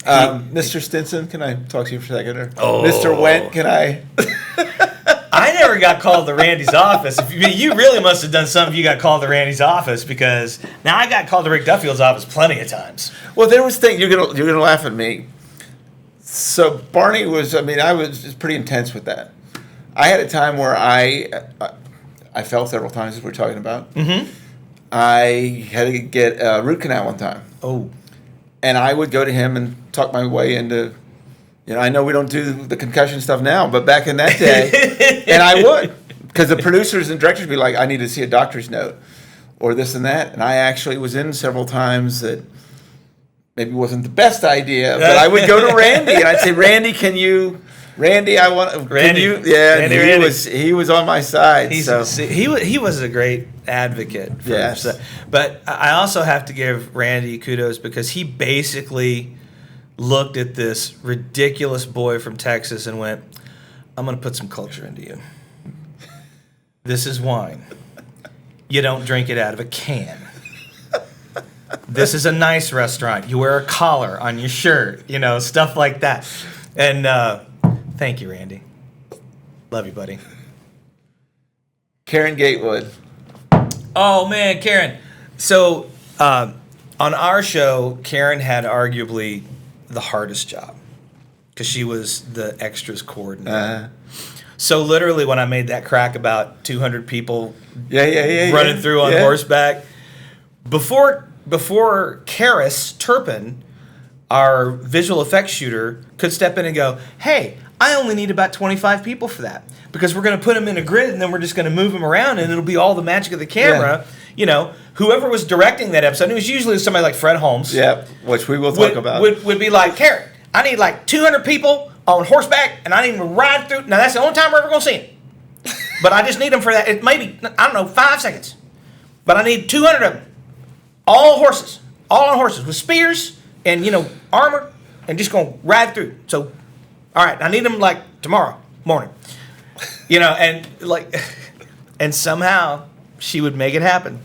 Mr. Stinson, can I talk to you for a second? Mr. Went, can I... I never got called to Randy's office. You really must have done something if you got called to Randy's office, because now I got called to Rick Duffield's office plenty of times. Well, there was things, you're gonna laugh at me. So Barney was, I was just pretty intense with that. I had a time where I fell several times, as we're talking about. Mm-hmm. I had to get a root canal one time. Oh. And I would go to him and talk my way into... You know, I know we don't do the concussion stuff now, but back in that day, and I would, because the producers and directors would be like, I need to see a doctor's note, or this and that, and I actually was in several times that maybe wasn't the best idea, but I would go to Randy, and I'd say, Randy, I want, Randy, can you, yeah, Randy. He was on my side. He was a great advocate. Yes. But I also have to give Randy kudos, because he basically looked at this ridiculous boy from Texas and went, I'm going to put some culture into you. This is wine. You don't drink it out of a can. This is a nice restaurant. You wear a collar on your shirt, you know, stuff like that. And thank you, Randy. Love you, buddy. Karen Gatewood. Oh, man, Karen. So on our show, Karen had arguably the hardest job, because she was the extras coordinator. Uh-huh. So literally, when I made that crack about 200 people running through on horseback, before Karis Turpin, our visual effects shooter, could step in and go, hey, I only need about 25 people for that, because we're going to put them in a grid and then we're just going to move them around and it'll be all the magic of the camera. Yeah. You know, whoever was directing that episode, it was usually somebody like Fred Holmes. Yeah, which we will talk about. Would be like, Karen, I need like 200 people on horseback, and I need them to ride through. Now, that's the only time we're ever going to see them. But I just need them for that. It maybe, 5 seconds. But I need 200 of them. All horses. All on horses with spears and, armor, and just going to ride through. So, all right, I need them like tomorrow morning. And somehow she would make it happen.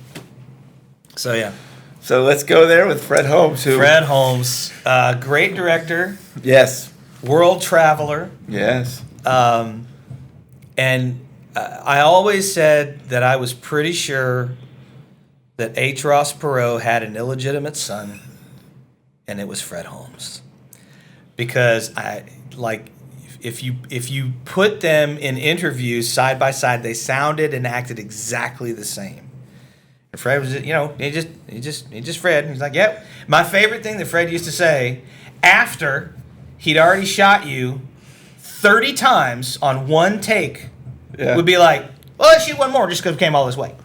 So, yeah. So let's go there with Fred Holmes. Fred Holmes, great director. Yes. World traveler. Yes. And I always said that I was pretty sure that H. Ross Perot had an illegitimate son, and it was Fred Holmes. Because if you put them in interviews side by side, they sounded and acted exactly the same. And Fred was, he just Fred. He's like, yep. My favorite thing that Fred used to say after he'd already shot you 30 times on one take would be like, well, let's shoot one more just because we came all this way.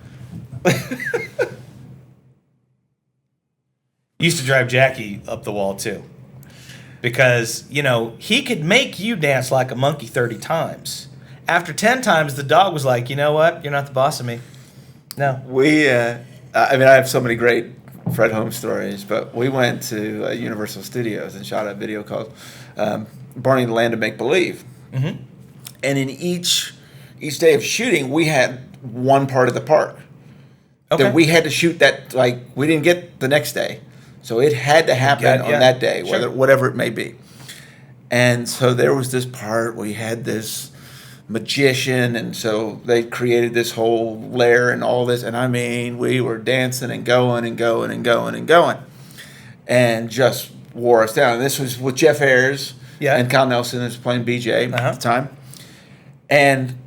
Used to drive Jackie up the wall too. Because, he could make you dance like a monkey 30 times. After 10 times, the dog was like, you know what? You're not the boss of me. No. I have so many great Fred Holmes stories, but we went to Universal Studios and shot a video called Barney the Land of Make Believe. Mm-hmm. And in each day of shooting, we had one part of the park. Okay. That we had to shoot that, we didn't get the next day. So it had to happen on that day, whatever it may be. And so there was this part where we had this magician, and so they created this whole lair and all this. And we were dancing and going and going and going and going, and just wore us down. And this was with Jeff Ayers Yeah. And Kyle Nelson is playing BJ at the time. And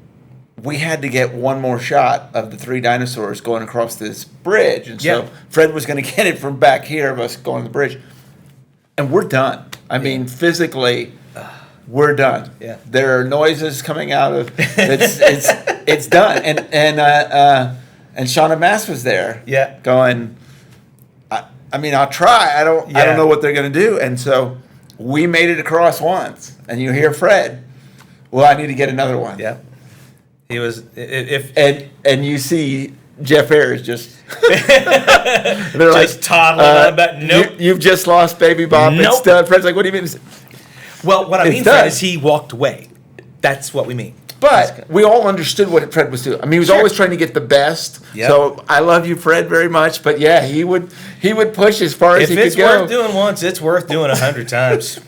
we had to get one more shot of the three dinosaurs going across this bridge. And so Fred was going to get it from back here of us going the bridge. And we're done. I mean, physically, we're done. Yeah. There are noises coming out of it's done. And Shauna Mass was there. Yeah. Going, I mean, I'll try. I don't know what they're going to do. And so we made it across once. And you hear Fred, well, I need to get another one. Yeah. He was and you see Jeff Ayers just they're just like toddling about. Nope, you've just lost Baby Bob. Nope. It's done. Fred's like, what do you mean? Well, what I mean, Fred, is he walked away. That's what we mean. But we all understood what Fred was doing. I mean, he was always trying to get the best. Yep. So I love you, Fred, very much. But yeah, he would push as far as he could go. If it's worth doing once, it's worth doing 100 times.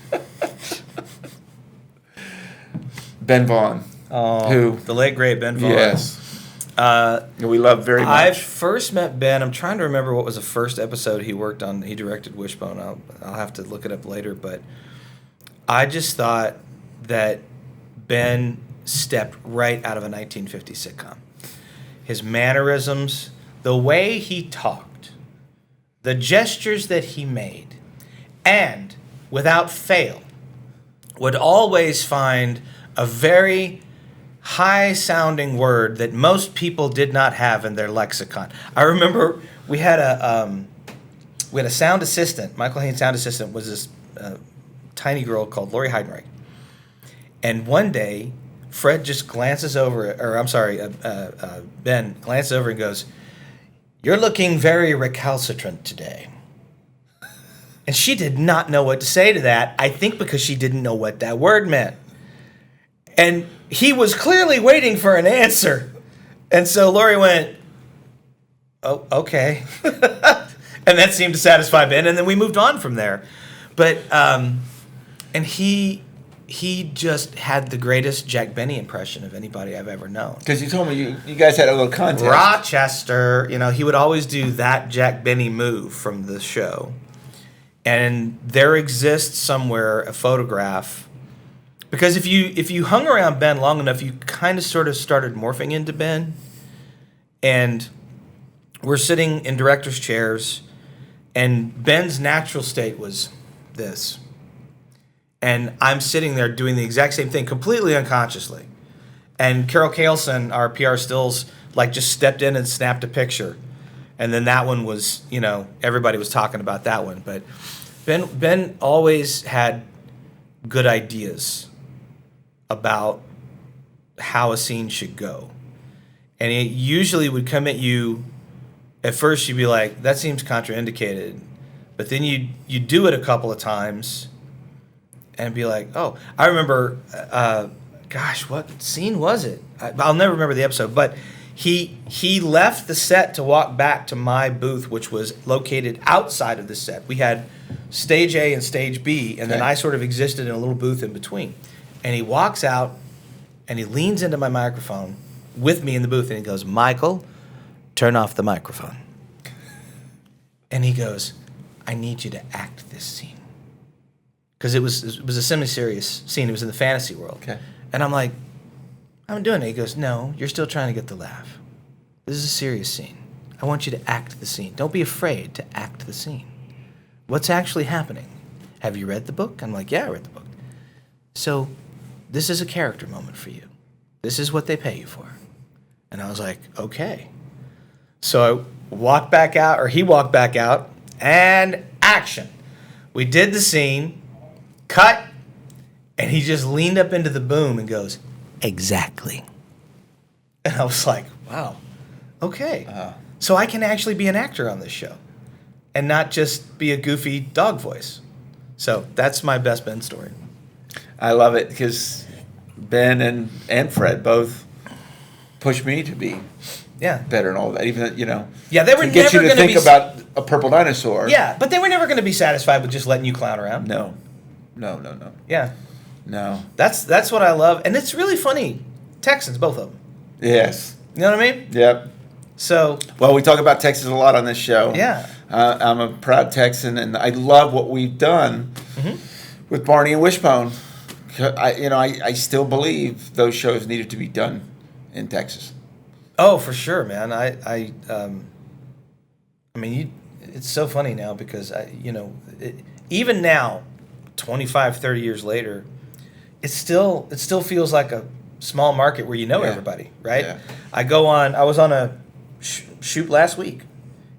Ben Vaughn. Who? The late, great Ben Vaughn. Yes. We love very much. I first met Ben. I'm trying to remember what was the first episode he worked on. He directed Wishbone. I'll have to look it up later. But I just thought that Ben stepped right out of a 1950s sitcom. His mannerisms, the way he talked, the gestures that he made, and without fail, would always find a very high-sounding word that most people did not have in their lexicon. I remember we had a sound assistant. Michael Haynes' sound assistant was this tiny girl called Lori Heidenreich. And one day, Fred just glances over, Ben glances over and goes, "You're looking very recalcitrant today." And she did not know what to say to that, I think because she didn't know what that word meant. And he was clearly waiting for an answer. And so Lori went, "Oh, okay." And that seemed to satisfy Ben, and then we moved on from there. But, and he just had the greatest Jack Benny impression of anybody I've ever known. Because you told me you guys had a little contest. Rochester, he would always do that Jack Benny move from the show. And there exists somewhere a photograph. Because if you hung around Ben long enough, you kind of sort of started morphing into Ben. And we're sitting in director's chairs, and Ben's natural state was this. And I'm sitting there doing the exact same thing, completely unconsciously. And Carol Kaleson, our PR stills, just stepped in and snapped a picture. And then that one was, everybody was talking about that one. But Ben always had good ideas about how a scene should go. And he usually would come at you, at first you'd be like, that seems contraindicated. But then you do it a couple of times and be like, oh, I remember, what scene was it? I'll never remember the episode, but he left the set to walk back to my booth, which was located outside of the set. We had stage A and stage B, and then I sort of existed in a little booth in between. And he walks out, and he leans into my microphone with me in the booth, and he goes, "Michael, turn off the microphone." And he goes, "I need you to act this scene." Because it was a semi-serious scene. It was in the fantasy world. Okay. And I'm like, "I'm doing it." He goes, "No, you're still trying to get the laugh. This is a serious scene. I want you to act the scene. Don't be afraid to act the scene. What's actually happening? Have you read the book?" I'm like, "Yeah, I read the book." "So this is a character moment for you. This is what they pay you for." And I was like, "Okay." So I walked back out, or he walked back out, and action. We did the scene, cut, and he just leaned up into the boom and goes, "Exactly." And I was like, wow, okay. So I can actually be an actor on this show and not just be a goofy dog voice. So that's my best Ben story. I love it because Ben and Fred both pushed me to be better and all that. Even they were to get you to think about a purple dinosaur. Yeah, but they were never going to be satisfied with just letting you clown around. No. Yeah. No. That's what I love, and it's really funny. Texans, both of them. Yes. You know what I mean? Yep. So. Well, we talk about Texas a lot on this show. Yeah. I'm a proud Texan, and I love what we've done with Barney and Wishbone. I still believe those shows needed to be done in Texas. Oh, for sure, man. It's so funny now because even now, 25, 30 years later, it still feels like a small market where everybody, right? Yeah. I was on a shoot last week,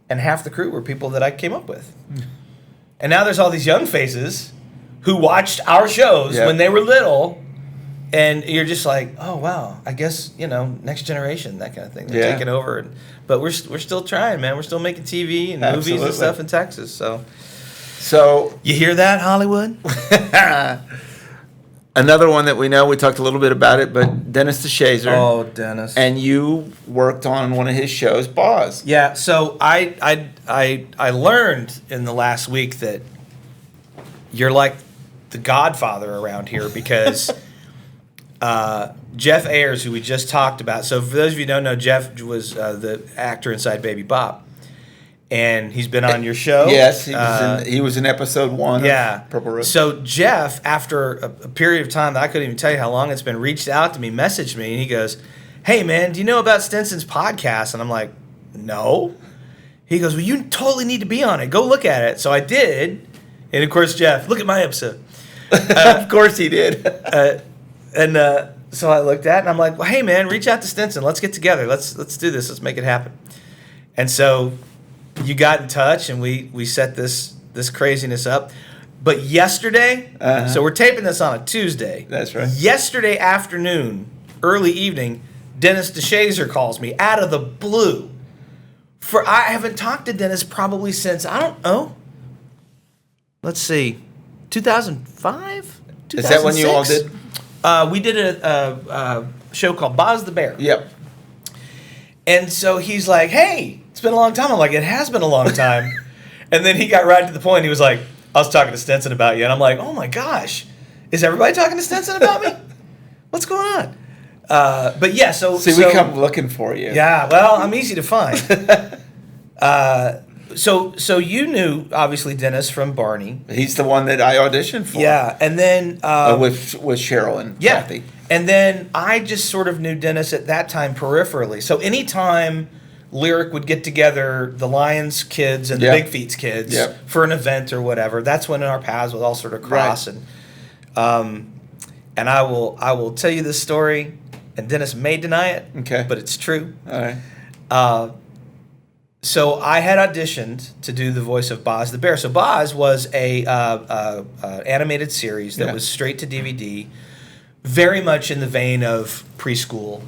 and half the crew were people that I came up with. And now there's all these young faces who watched our shows when they were little, and you're just like, oh, wow, I guess, next generation, that kind of thing. They're taking over. But we're still trying, man. We're still making TV and movies and stuff in Texas. So you hear that, Hollywood? Another one that we know, we talked a little bit about it, but Dennis DeShazer. Oh, Dennis. And you worked on one of his shows, Boz. Yeah, so I learned in the last week that you're like the godfather around here because Jeff Ayers, who we just talked about. So for those of you who don't know, Jeff was the actor inside Baby Bop. And he's been on your show. Yes, he was in episode 1 of Purple Rose. So Jeff, after a period of time that I couldn't even tell you how long it's been, reached out to me, messaged me, and he goes, hey, man, do you know about Stinson's podcast? And I'm like, no. He goes, well, you totally need to be on it. Go look at it. So I did. And, of course, Jeff, look at my episode. Of course he did. So I looked at it, and I'm like, well, hey, man, reach out to Stinson. Let's get together. Let's do this. Let's make it happen. And so you got in touch, and we set this craziness up. But yesterday, so we're taping this on a Tuesday. That's right. Yesterday afternoon, early evening, Dennis DeShazer calls me out of the blue. I haven't talked to Dennis probably since, I don't know, let's see, 2005? Is that when you all did? We did a show called Boz the Bear. Yep. And so he's like, hey, it's been a long time. I'm like, it has been a long time. And then he got right to the point. He was like, I was talking to Stinson about you. And I'm like, oh my gosh, is everybody talking to Stinson about me? What's going on? But yeah, so we come looking for you. Yeah, well, I'm easy to find. So you knew, obviously, Dennis from Barney. He's the one that I auditioned for. Yeah, and then with Cheryl and Kathy. And then I just sort of knew Dennis at that time peripherally. So anytime Lyric would get together the Lions kids and the Big Feet's kids for an event or whatever, that's when our paths would all sort of cross. Right. And I will tell you this story, and Dennis may deny it, but it's true. All right. So I had auditioned to do the voice of Boz the Bear. So Boz was a animated series that was straight to DVD, very much in the vein of preschool.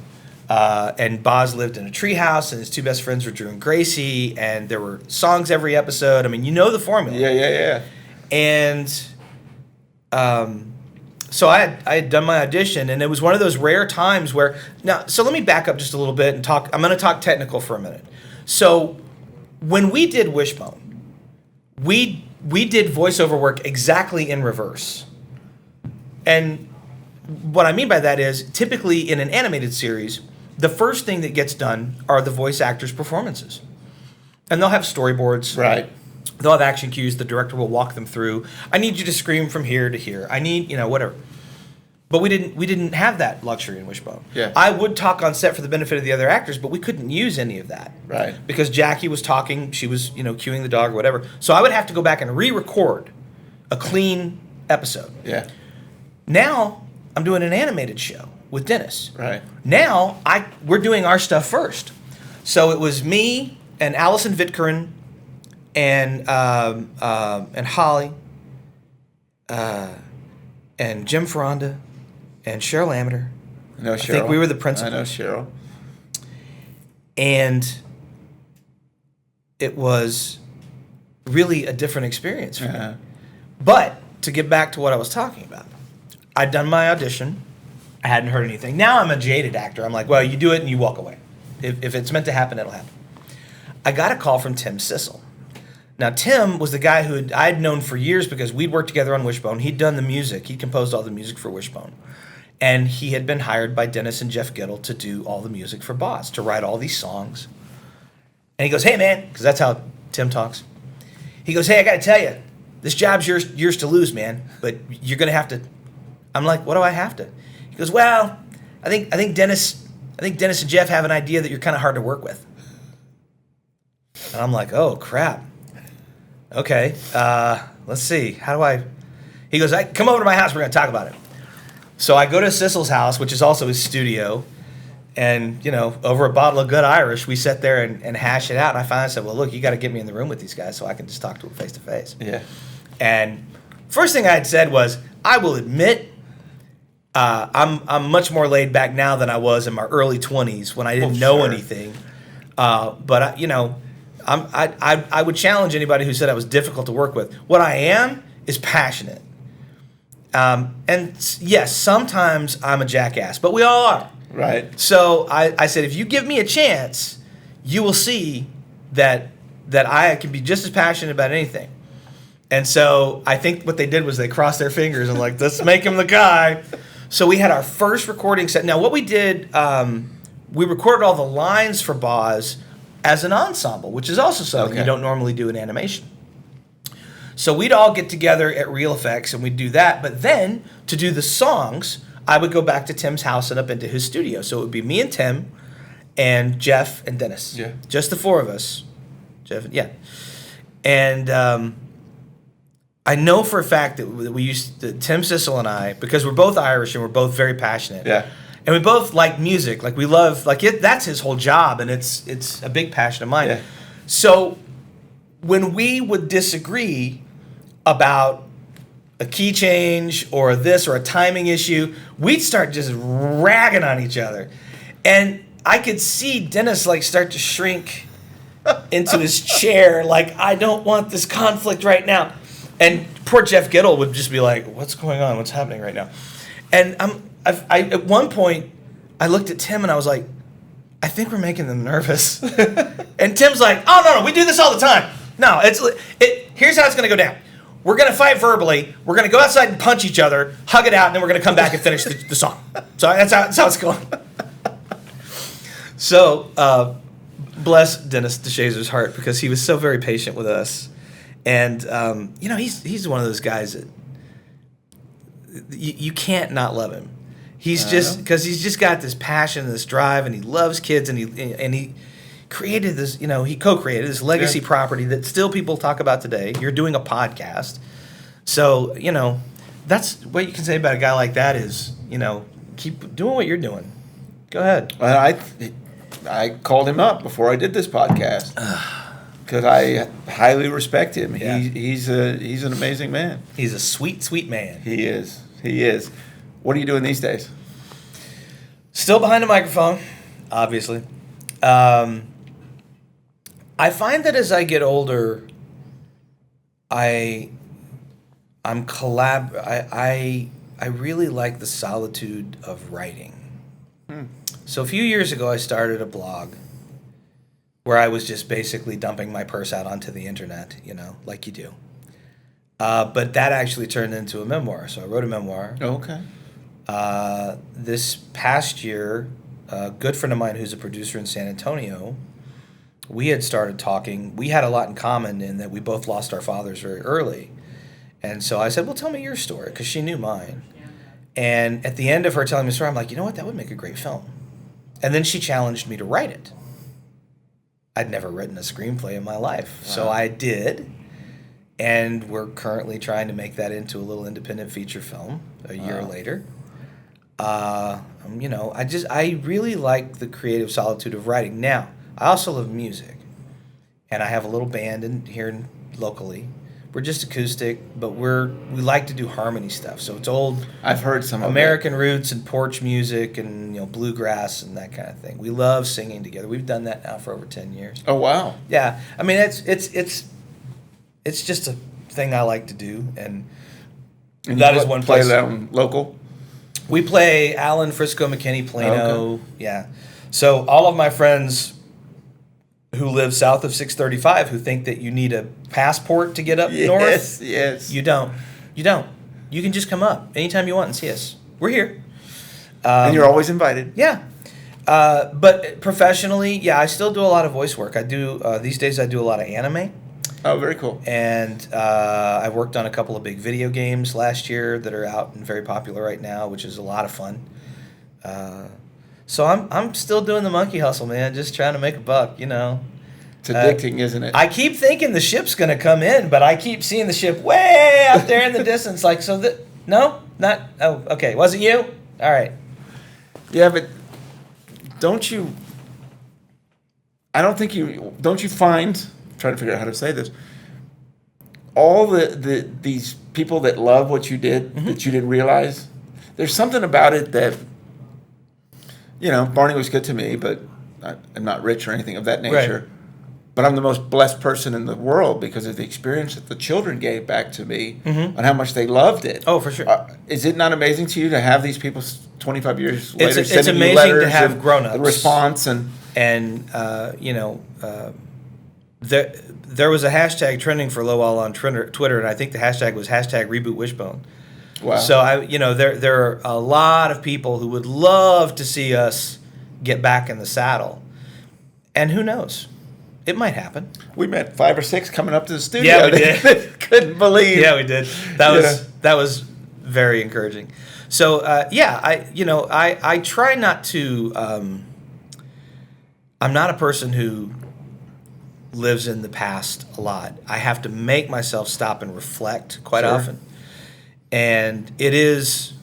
And Boz lived in a treehouse, and his two best friends were Drew and Gracie, and there were songs every episode. I mean, you know the formula. Yeah. And so I had done my audition, and it was one of those rare times where... Now, so let me back up just a little bit and talk... I'm going to talk technical for a minute. So when we did Wishbone, we did voiceover work exactly in reverse. And what I mean by that is, typically in an animated series, the first thing that gets done are the voice actors' performances. And they'll have storyboards. Right. They'll have action cues. The director will walk them through. I need you to scream from here to here. I need, whatever. But we didn't have that luxury in Wishbone. Yeah. I would talk on set for the benefit of the other actors, but we couldn't use any of that. Right. Because Jackie was talking, she was, cueing the dog or whatever. So I would have to go back and re-record a clean episode. Yeah. Now I'm doing an animated show with Dennis. Right. Now we're doing our stuff first. So it was me and Allison Vitkarin and Holly and Jim Ferranda and Cheryl Amater. I know Cheryl. I think we were the principals. I know Cheryl. And it was really a different experience for me. But to get back to what I was talking about, I'd done my audition. I hadn't heard anything. Now I'm a jaded actor. I'm like, well, you do it and you walk away. If it's meant to happen, it'll happen. I got a call from Tim Sissel. Now, Tim was the guy who I'd known for years because we'd worked together on Wishbone. He'd done the music. He'd composed all the music for Wishbone. And he had been hired by Dennis and Jeff Gittle to do all the music for Boz, to write all these songs. And he goes, hey, man, because that's how Tim talks. He goes, hey, I got to tell you, this job's yours to lose, man. But you're going to have to I'm like, what do I have to? He goes, well, I think Dennis and Jeff have an idea that you're kind of hard to work with. And I'm like, oh crap. Okay, let's see. How do I? He goes, come over to my house. We're going to talk about it. So I go to Sissel's house, which is also his studio. And, over a bottle of good Irish, we sit there and hash it out. And I finally said, well, look, you got to get me in the room with these guys so I can just talk to them face to face. Yeah. And first thing I had said was, I will admit, I'm much more laid back now than I was in my early 20s when I didn't know anything. But I would challenge anybody who said I was difficult to work with. What I am is passionate. And yes, sometimes I'm a jackass, but we all are. Right. So I said, if you give me a chance, you will see that I can be just as passionate about anything. And so I think what they did was they crossed their fingers and like, let's make him the guy. So we had our first recording set. Now what we did, we recorded all the lines for Boz as an ensemble, which is also something you don't normally do in animation. So we'd all get together at Real Effects and we'd do that. But then to do the songs, I would go back to Tim's house and up into his studio. So it would be me and Tim and Jeff and Dennis. Yeah. Just the four of us. Jeff, yeah. And I know for a fact that we Tim Sissel and I, because we're both Irish and we're both very passionate. Yeah. And we both like music. Like we love, that's his whole job and it's a big passion of mine. Yeah. So when we would disagree about a key change or this or a timing issue, we'd start just ragging on each other. And I could see Dennis start to shrink into his chair like, I don't want this conflict right now. And poor Jeff Giddle would just be like, what's going on? What's happening right now? And I at one point, I looked at Tim and I was like, I think we're making them nervous. And Tim's like, oh, no, we do this all the time. No, here's how it's going to go down. We're going to fight verbally. We're going to go outside and punch each other, hug it out, and then we're going to come back and finish the song. So that's how it's going. So bless Dennis DeShazer's heart because he was so very patient with us. And, he's one of those guys that you can't not love him. He's because he's just got this passion, this drive, and he loves kids, and he created this, he co-created this legacy property that still people talk about today. You're doing a podcast. So, that's what you can say about a guy like that is, keep doing what you're doing. Go ahead. Well, I called him up before I did this podcast because I highly respect him. Yeah. He's an amazing man. He's a sweet, sweet man. He is. What are you doing these days? Still behind a microphone, obviously. I find that as I get older, I really like the solitude of writing. So a few years ago, I started a blog where I was just basically dumping my purse out onto the internet, like you do. But that actually turned into a memoir. So I wrote a memoir. Okay. This past year, a good friend of mine who's a producer in San Antonio, we had started talking. We had a lot in common in that we both lost our fathers very early. And so I said, well, tell me your story, because she knew mine. And at the end of her telling me the story, I'm like, you know what? That would make a great film. And then she challenged me to write it. I'd never written a screenplay in my life. Wow. So I did. And we're currently trying to make that into a little independent feature film a year later. I really like the creative solitude of writing. Now, I also love music. And I have a little band here locally. We're just acoustic, but we like to do harmony stuff. So it's old. I've heard some American roots and porch music and bluegrass and that kind of thing. We love singing together. We've done that now for over 10 years. Oh wow! Yeah, I mean it's just a thing I like to do, and that is one place. Play down local. We play Allen, Frisco, McKinney, Plano. Oh, okay. Yeah, so all of my friends who live south of 635 who think that you need a passport to get up north. Yes. You don't. You can just come up anytime you want and see us. We're here. And you're always invited. Yeah. But professionally, I still do a lot of voice work. I do these days I do a lot of anime. Oh, very cool. And I worked on a couple of big video games last year that are out and very popular right now, which is a lot of fun. So I'm still doing the monkey hustle, man, just trying to make a buck, you know. It's addicting, isn't it? I keep thinking the ship's going to come in, but I keep seeing the ship way out there in the distance. Like, no, not, oh, okay. Was it you? All right. Yeah, but don't you find, I'm trying to figure out how to say this, all these people that love what you did, that you didn't realize, there's something about it that, you know, Barney was good to me, but I'm not rich or anything of that nature. Right. But I'm the most blessed person in the world because of the experience that the children gave back to me and how much they loved it. Oh, for sure. Is it not amazing to you to have these people 25 years later it's sending amazing you letters to have and grown-ups. the response you know, there was a hashtag trending for a little while on Twitter, and I think the hashtag was #RebootWishbone. Wow. So there are a lot of people who would love to see us get back in the saddle, and who knows, it might happen. We met 5 or 6 coming up to the studio. Yeah, we did. Couldn't believe. Yeah, we did. That was very encouraging. So I try not to. I'm not a person who lives in the past a lot. I have to make myself stop and reflect quite often. And it is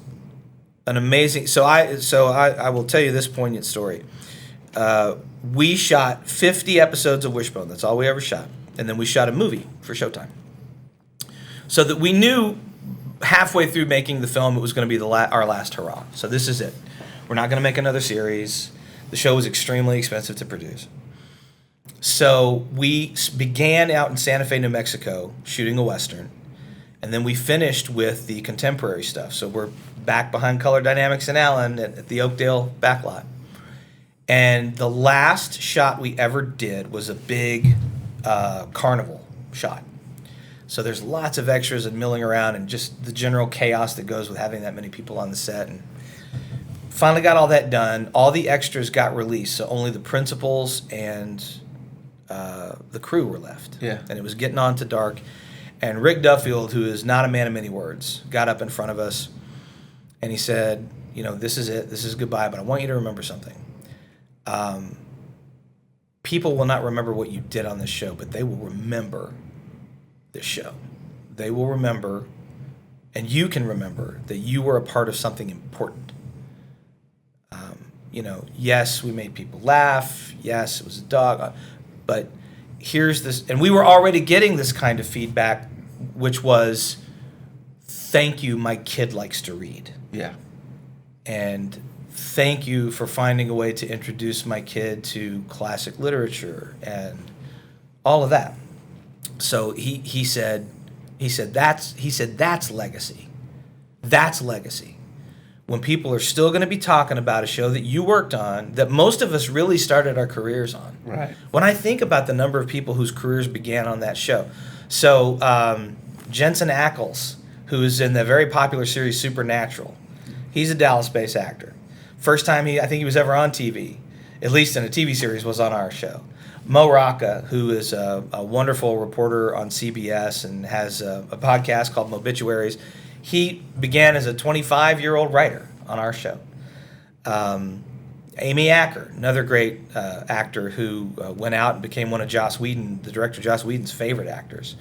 an amazing. So I will tell you this poignant story. We shot 50 episodes of Wishbone. That's all we ever shot, and then we shot a movie for Showtime. So that we knew halfway through making the film it was going to be our last hurrah. So this is it. We're not going to make another series. The show was extremely expensive to produce. So we began out in Santa Fe, New Mexico, shooting a Western. And then we finished with the contemporary stuff. So we're back behind Color Dynamics in Allen at the Oakdale backlot. And the last shot we ever did was a big carnival shot. So there's lots of extras and milling around and just the general chaos that goes with having that many people on the set. And finally got all that done. All the extras got released, so only the principals and the crew were left. Yeah. And it was getting on to dark. And Rick Duffield, who is not a man of many words, got up in front of us and he said, you know, this is it. This is goodbye, but I want you to remember something. People will not remember what you did on this show, but they will remember this show. They will remember, and you can remember, that you were a part of something important. Yes, we made people laugh. Yes, it was a dog. But here's this, and we were already getting this kind of feedback, which was, thank you, my kid likes to read. Yeah. And thank you for finding a way to introduce my kid to classic literature and all of that. So he said that's legacy. That's legacy. When people are still going to be talking about a show that you worked on, that most of us really started our careers on. Right. When I think about the number of people whose careers began on that show. So Jensen Ackles, who is in the very popular series Supernatural, he's a Dallas-based actor. First time I think he was ever on TV, at least in a TV series, was on our show. Mo Rocca, who is a wonderful reporter on CBS and has a podcast called Mobituaries, he began as a 25-year-old writer on our show. Amy Acker, another great actor who went out and became one of the director Joss Whedon's favorite actors.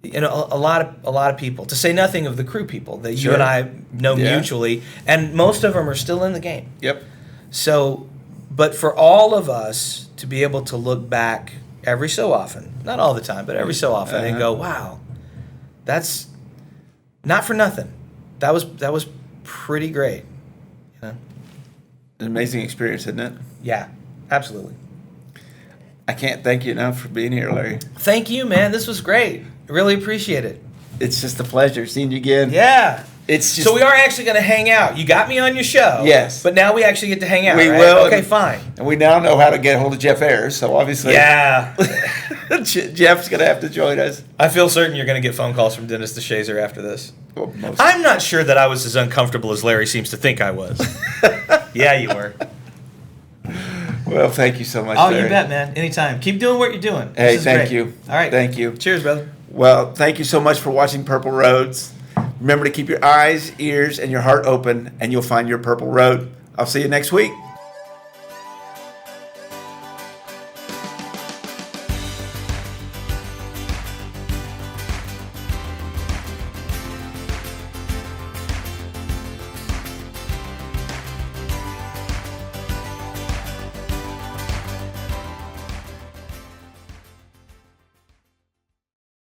You know, a lot of people, to say nothing of the crew people that you and I know mutually, and most of them are still in the game. Yep. So, but for all of us to be able to look back every so often, not all the time, but every so often, and go, wow, that's not for nothing. That was pretty great. You know? An amazing experience, isn't it? Yeah, absolutely. I can't thank you enough for being here, Larry. Thank you, man. This was great. Really appreciate it. It's just a pleasure seeing you again. Yeah. It's just, so we are actually going to hang out. You got me on your show. Yes. But now we actually get to hang out. We right? will. Okay, fine. And we now know how to get a hold of Jeff Ayers, so obviously. Yeah. Jeff's going to have to join us. I feel certain you're going to get phone calls from Dennis DeShazer after this. Well, I'm not sure that I was as uncomfortable as Larry seems to think I was. Yeah, you were. Well, thank you so much, Oh, Larry. you bet, man. Anytime. Keep doing what you're doing. Hey, This is thank great. you. All right. Thank you. Cheers, brother. Well, thank you so much for watching Purple Roads. Remember to keep your eyes, ears, and your heart open, and you'll find your purple road. I'll see you next week.